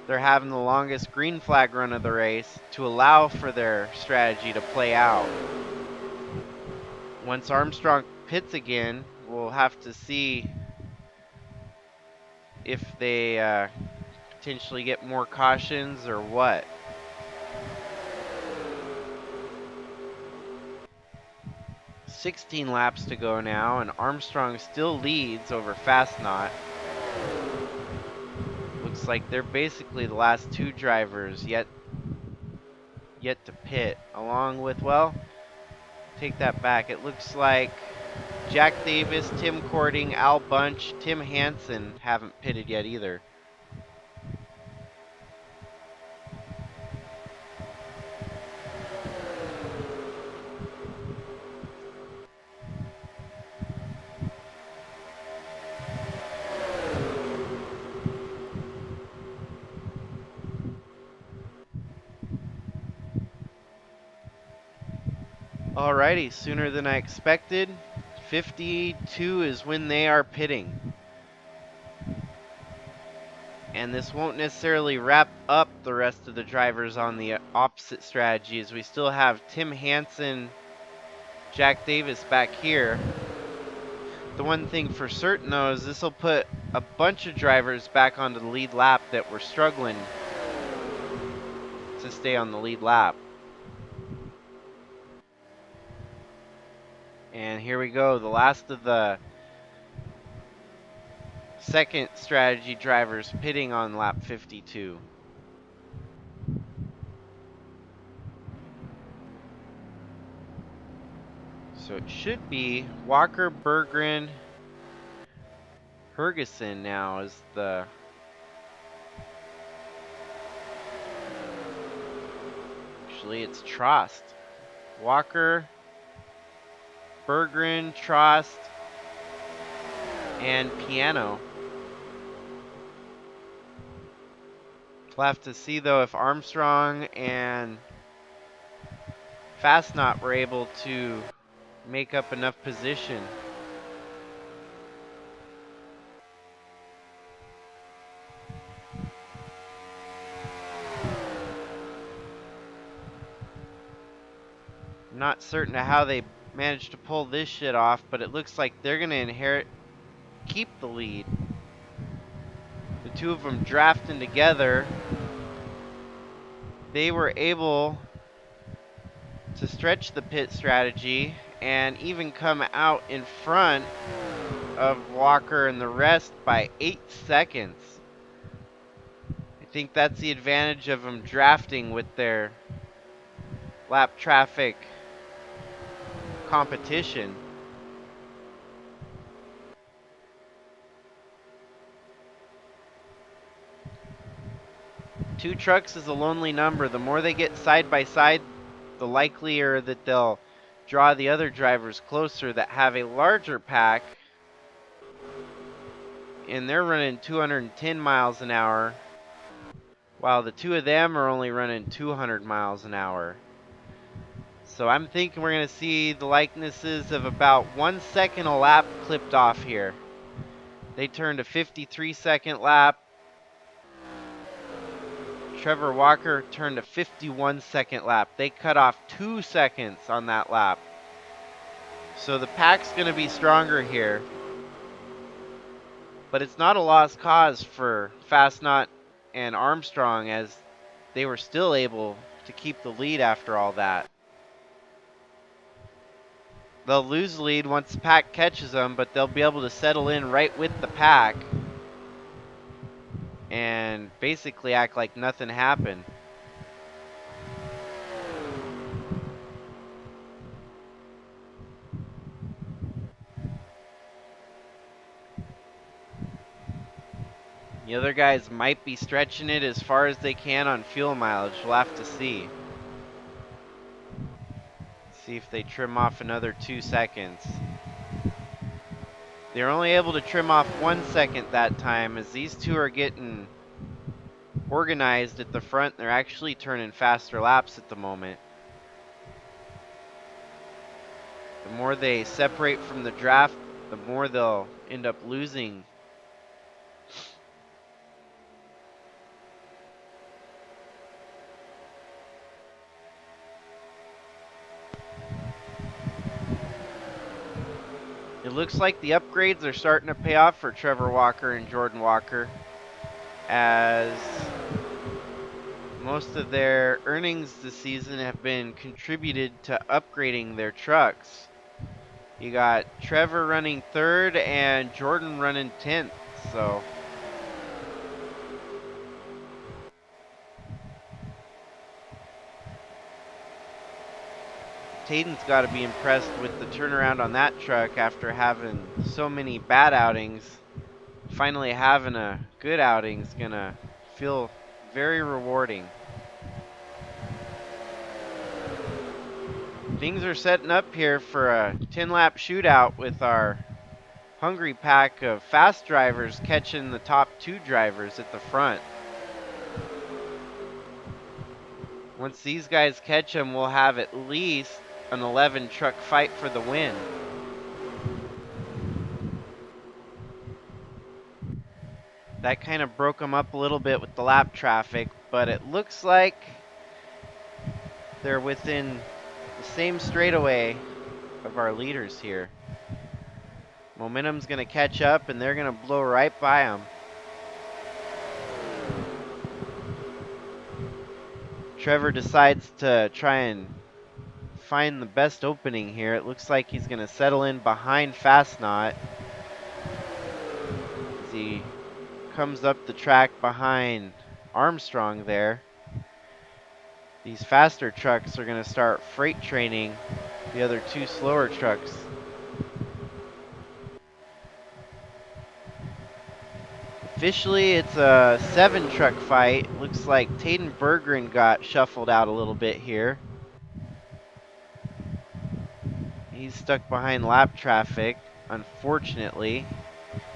they're having the longest green flag run of the race to allow for their strategy to play out. Once Armstrong pits again, we'll have to see if they potentially get more cautions or what. "16 laps to go now, and Armstrong still leads over Fastnot. Looks like they're basically the last 2 drivers yet to pit, along with, well, take that back. It looks like Jack Davis, Tim Cording, Al Bunch, Tim Hansen haven't pitted yet either. Alrighty, sooner than I expected. 52 is when they are pitting. And this won't necessarily wrap up the rest of the drivers on the opposite strategy, as we still have Tim Hansen, Jack Davis back here. The one thing for certain though is this will put a bunch of drivers back onto the lead lap that were struggling to stay on the lead lap. And here we go, the last of the second strategy drivers pitting on lap 52. So it should be Walker, Berggren, Ferguson now is the... Actually, it's Trost. Walker, Berggren, Trost, and Piano. We'll have to see though if Armstrong and Fastnot were able to make up enough position. I'm not certain of how they managed to pull this shit off, but it looks like they're gonna keep the lead. The two of them drafting together. They were able to stretch the pit strategy and even come out in front of Walker and the rest by 8 seconds. I think that's the advantage of them drafting with their lap traffic competition. Two trucks is a lonely number. The more they get side by side, the likelier that they'll draw the other drivers closer that have a larger pack and they're running 210 miles an hour, while the two of them are only running 200 miles an hour. So I'm thinking we're going to see the likenesses of about 1 second a lap clipped off here. They turned a 53-second lap. Trevor Walker turned a 51-second lap. They cut off 2 seconds on that lap. So the pack's going to be stronger here. But it's not a lost cause for Fastnot and Armstrong, as they were still able to keep the lead after all that. They'll lose the lead once the pack catches them, but they'll be able to settle in right with the pack and basically act like nothing happened. The other guys might be stretching it as far as they can on fuel mileage. We'll have to see. See if they trim off another 2 seconds. They're only able to trim off 1 second that time, as these two are getting organized at the front. They're actually turning faster laps at the moment. The more they separate from the draft, the more they'll end up losing. It looks like the upgrades are starting to pay off for Trevor Walker and Jordan Walker, as most of their earnings this season have been contributed to upgrading their trucks. You got Trevor running 3rd and Jordan running 10th, so Taden's got to be impressed with the turnaround on that truck after having so many bad outings. Finally having a good outing is going to feel very rewarding. Things are setting up here for a 10-lap shootout with our hungry pack of fast drivers catching the top 2 drivers at the front. Once these guys catch them, we'll have at least an 11 truck fight for the win. That kind of broke them up a little bit with the lap traffic, but it looks like they're within the same straightaway of our leaders here. Momentum's going to catch up, and they're going to blow right by them. Trevor decides to try and find the best opening here. It looks like he's going to settle in behind Fastnot as he comes up the track behind Armstrong there. These faster trucks are going to start freight training the other 2 slower trucks. Officially, it's a 7 truck fight. Looks like Taden Berggren got shuffled out a little bit here. He's stuck behind lap traffic, unfortunately.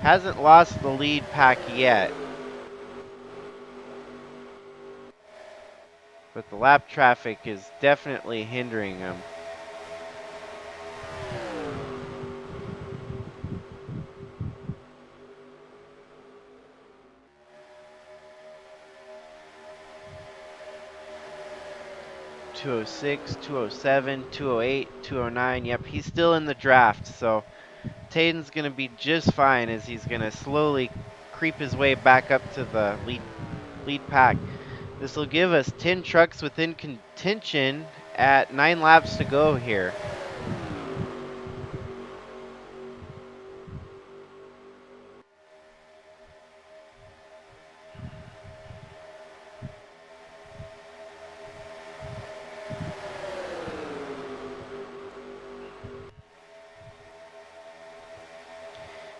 Hasn't lost the lead pack yet. But the lap traffic is definitely hindering him. .206, 207, 208, 209. Yep, he's still in the draft, so Taden's going to be just fine as he's going to slowly creep his way back up to the lead pack. This will give us 10 trucks within contention at 9 laps to go here.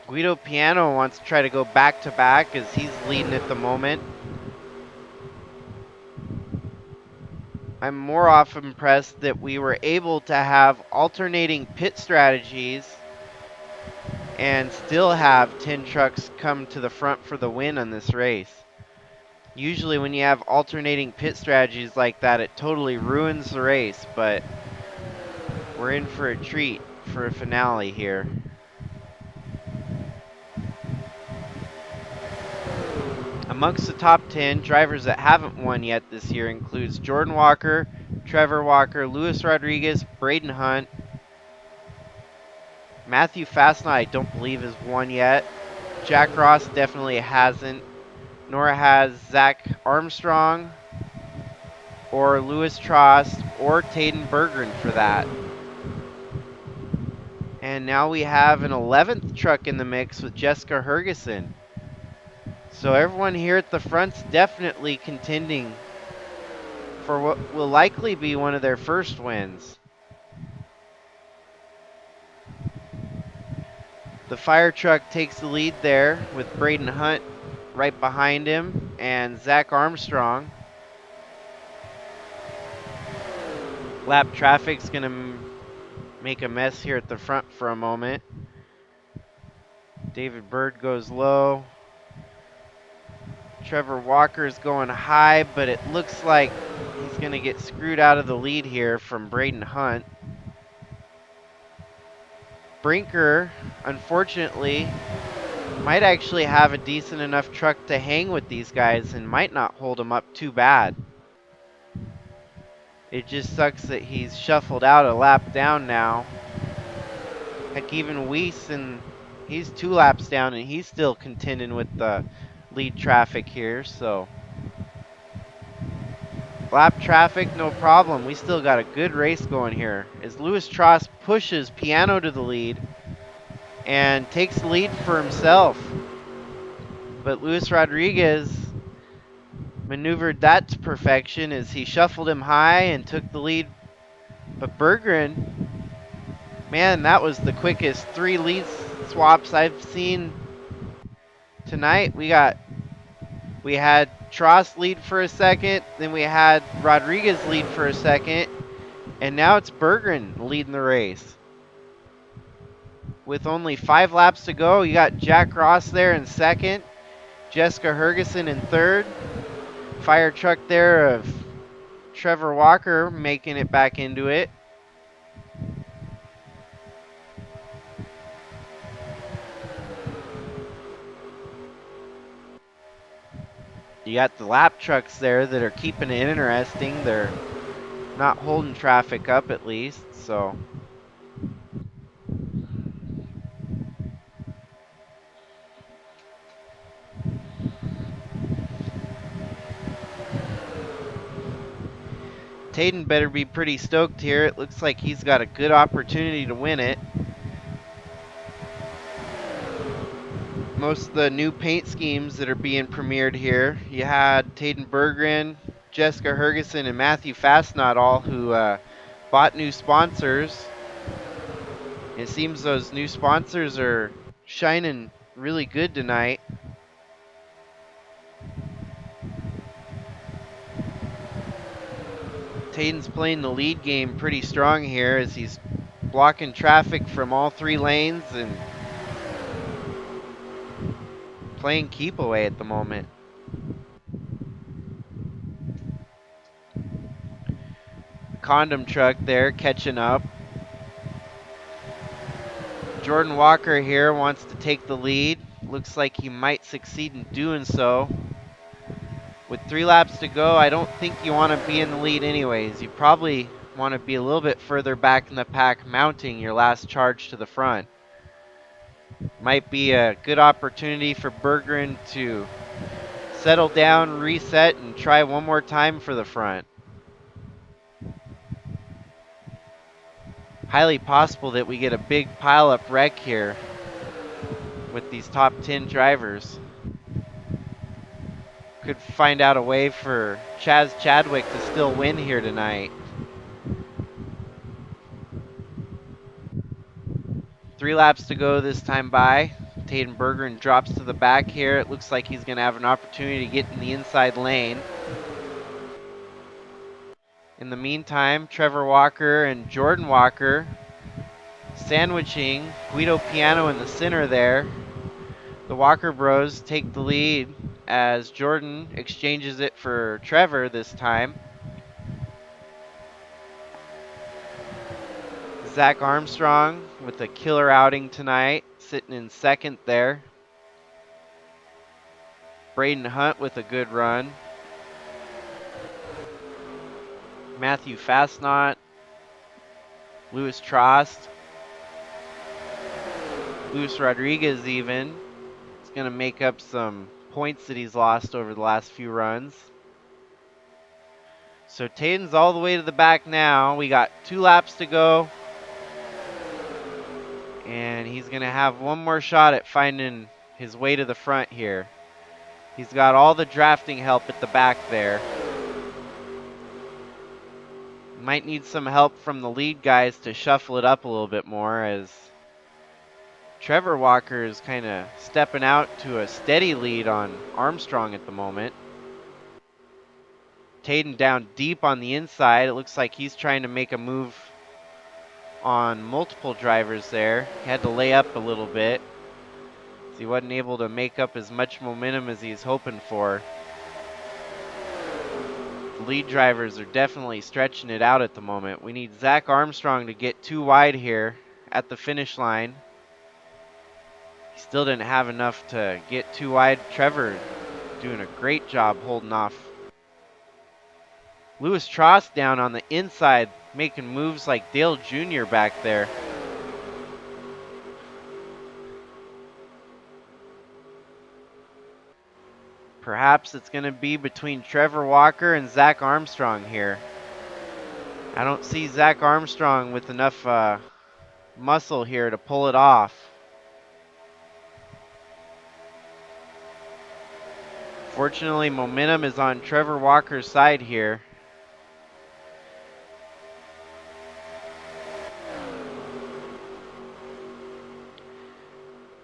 Guido Piano wants to try to go back-to-back as he's leading at the moment. I'm more often impressed that we were able to have alternating pit strategies and still have 10 trucks come to the front for the win on this race. Usually when you have alternating pit strategies like that, it totally ruins the race, but we're in for a treat for a finale here. Amongst the top 10, drivers that haven't won yet this year includes Jordan Walker, Trevor Walker, Luis Rodriguez, Braden Hunt. Matthew Fassna, I don't believe has won yet. Jack Ross definitely hasn't, nor has Zach Armstrong, or Louis Trost, or Taden Berggren for that. And now we have an 11th truck in the mix with Jessica Hergeson. So everyone here at the front's definitely contending for what will likely be one of their first wins. The fire truck takes the lead there with Braden Hunt right behind him and Zach Armstrong. Lap traffic's going to make a mess here at the front for a moment. David Bird goes low. Trevor Walker's going high, but it looks like he's going to get screwed out of the lead here from Braden Hunt. Brinker, unfortunately, might actually have a decent enough truck to hang with these guys and might not hold them up too bad. It just sucks that he's shuffled out a lap down now. Heck, even Weiss, and he's 2 laps down and he's still contending with the lead traffic here, so lap traffic, no problem. We still got a good race going here as Louis Trost pushes Piano to the lead and takes the lead for himself. But Luis Rodriguez maneuvered that to perfection as he shuffled him high and took the lead. But Berggren, man, that was the quickest 3 lead swaps I've seen tonight. We had Trost lead for a second, then we had Rodriguez lead for a second, and now it's Berggren leading the race. With only 5 laps to go, you got Jack Ross there in second, Jessica Hergeson in third, fire truck there of Trevor Walker making it back into it. You got the lap trucks there that are keeping it interesting. They're not holding traffic up at least, so. Taden better be pretty stoked here. It looks like he's got a good opportunity to win it. Most of the new paint schemes that are being premiered here, you had Taden Berggren, Jessica Hergeson, and Matthew Fassnot all who bought new sponsors. It seems those new sponsors are shining really good tonight. Taden's playing the lead game pretty strong here as he's blocking traffic from all 3 lanes and playing keep away at the moment. Condom truck there catching up. Jordan Walker here wants to take the lead. Looks like he might succeed in doing so. With 3 laps to go, I don't think you want to be in the lead anyways. You probably want to be a little bit further back in the pack, mounting your last charge to the front. Might be a good opportunity for Berggren to settle down, reset, and try one more time for the front. Highly possible that we get a big pile-up wreck here with these top 10 drivers. Could find out a way for Chaz Chadwick to still win here tonight. 3 laps to go this time by. Taden Berggren drops to the back here. It looks like he's going to have an opportunity to get in the inside lane. In the meantime, Trevor Walker and Jordan Walker Sandwiching Guido Piano in the center there. The Walker Bros take the lead as Jordan exchanges it for Trevor this time. Zach Armstrong with a killer outing tonight, sitting in second there. Braden Hunt with a good run. Matthew Fastnot. Louis Trost. Luis Rodriguez even. It's going to make up some points that he's lost over the last few runs. So Taden's all the way to the back now. We got 2 laps to go. And he's going to have one more shot at finding his way to the front here. He's got all the drafting help at the back there. Might need some help from the lead guys to shuffle it up a little bit more, as Trevor Walker is kind of stepping out to a steady lead on Armstrong at the moment. Taden down deep on the inside. It looks like he's trying to make a move on multiple drivers there. He had to lay up a little bit, so he wasn't able to make up as much momentum as he's hoping for. The lead drivers are definitely stretching it out at the moment. We need Zach Armstrong to get 2 wide here at the finish line. He still didn't have enough to get 2 wide. Trevor doing a great job holding off. Louis Trost down on the inside, making moves like Dale Jr. back there. Perhaps it's going to be between Trevor Walker and Zach Armstrong here. I don't see Zach Armstrong with enough muscle here to pull it off. Fortunately, momentum is on Trevor Walker's side here.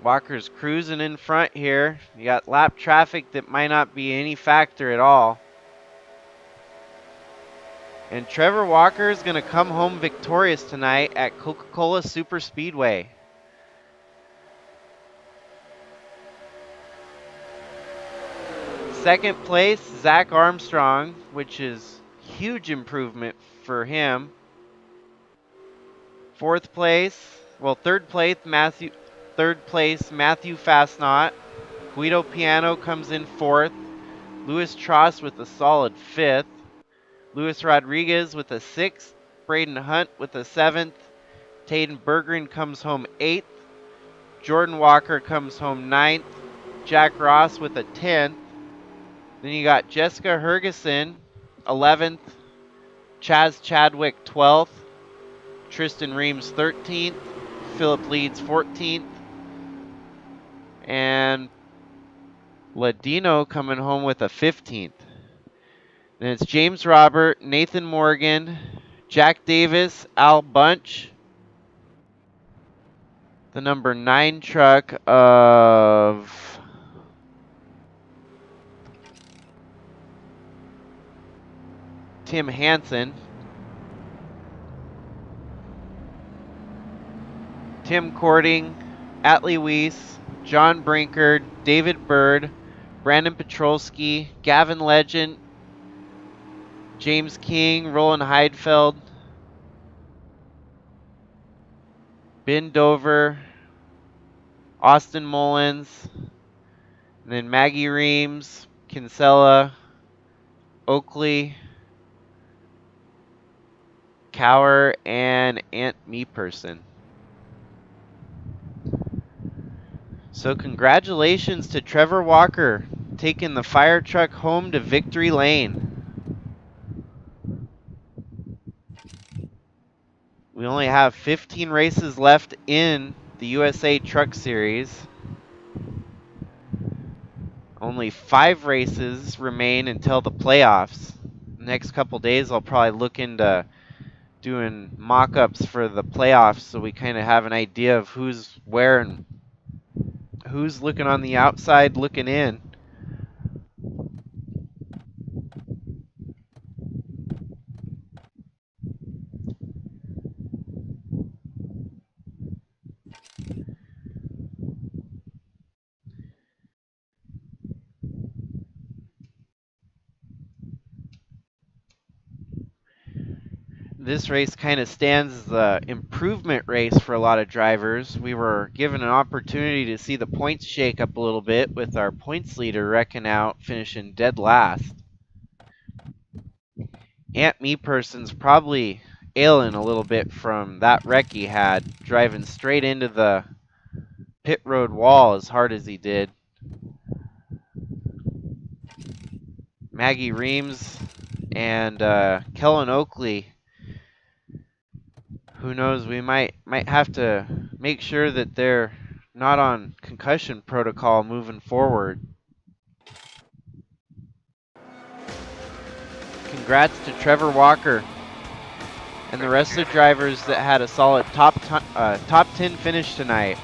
Walker's cruising in front here. You got lap traffic that might not be any factor at all. And Trevor Walker is going to come home victorious tonight at Coca Cola SuperSpeedway. Second place, Zach Armstrong, which is huge improvement for him. Third place, Matthew Fastnot. Guido Piano comes in 4th. Louis Trost with a solid 5th. Luis Rodriguez with a 6th. Braden Hunt with a 7th. Taden Berggren comes home 8th. Jordan Walker comes home 9th. Jack Ross with a 10th. Then you got Jessica Hergeson, 11th. Chaz Chadwick, 12th. Tristan Reams, 13th. Philip Leeds, 14th. And Ladino coming home with a 15th. Then it's James Robert, Nathan Morgan, Jack Davis, Al Bunch, the number 9 truck of Tim Hansen, Tim Cording, Atlee Weiss, John Brinkard, David Bird, Brandon Petrolsky, Gavin Legend, James King, Roland Heidfeld, Ben Dover, Austin Mullins, and then Maggie Reams, Kinsella, Oakley, Cower, and Aunt Meeperson. So congratulations to Trevor Walker taking the fire truck home to victory lane. We only have 15 races left in the USA Truck Series. Only 5 races remain until the playoffs. The next couple days I'll probably look into doing mock-ups for the playoffs so we kind of have an idea of who's where and who's looking on the outside looking in. this race kind of stands as the improvement race for a lot of drivers. We were given an opportunity to see the points shake up a little bit with our points leader wrecking out, finishing dead last. Aunt Me Person's probably ailing a little bit from that wreck he had, driving straight into the pit road wall as hard as he did. Maggie Reams and Kellen Oakley, who knows, we might have to make sure that they're not on concussion protocol moving forward. Congrats to Trevor Walker and the rest of the drivers that had a solid top 10 finish tonight.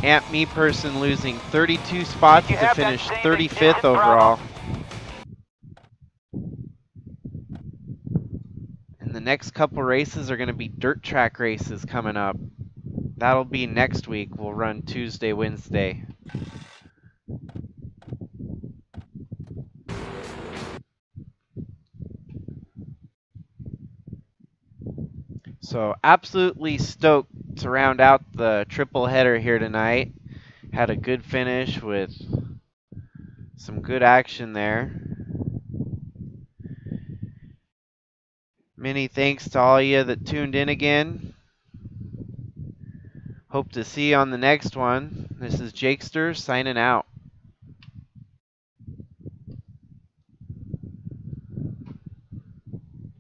Aunt Me Person losing 32 spots to finish 35th overall. And the next couple races are going to be dirt track races coming up. That'll be next week. We'll run Tuesday, Wednesday. So absolutely stoked to round out the triple header here tonight. Had a good finish with some good action there. Many thanks to all of you that tuned in again. Hope to see you on the next one. This is Jakester signing out.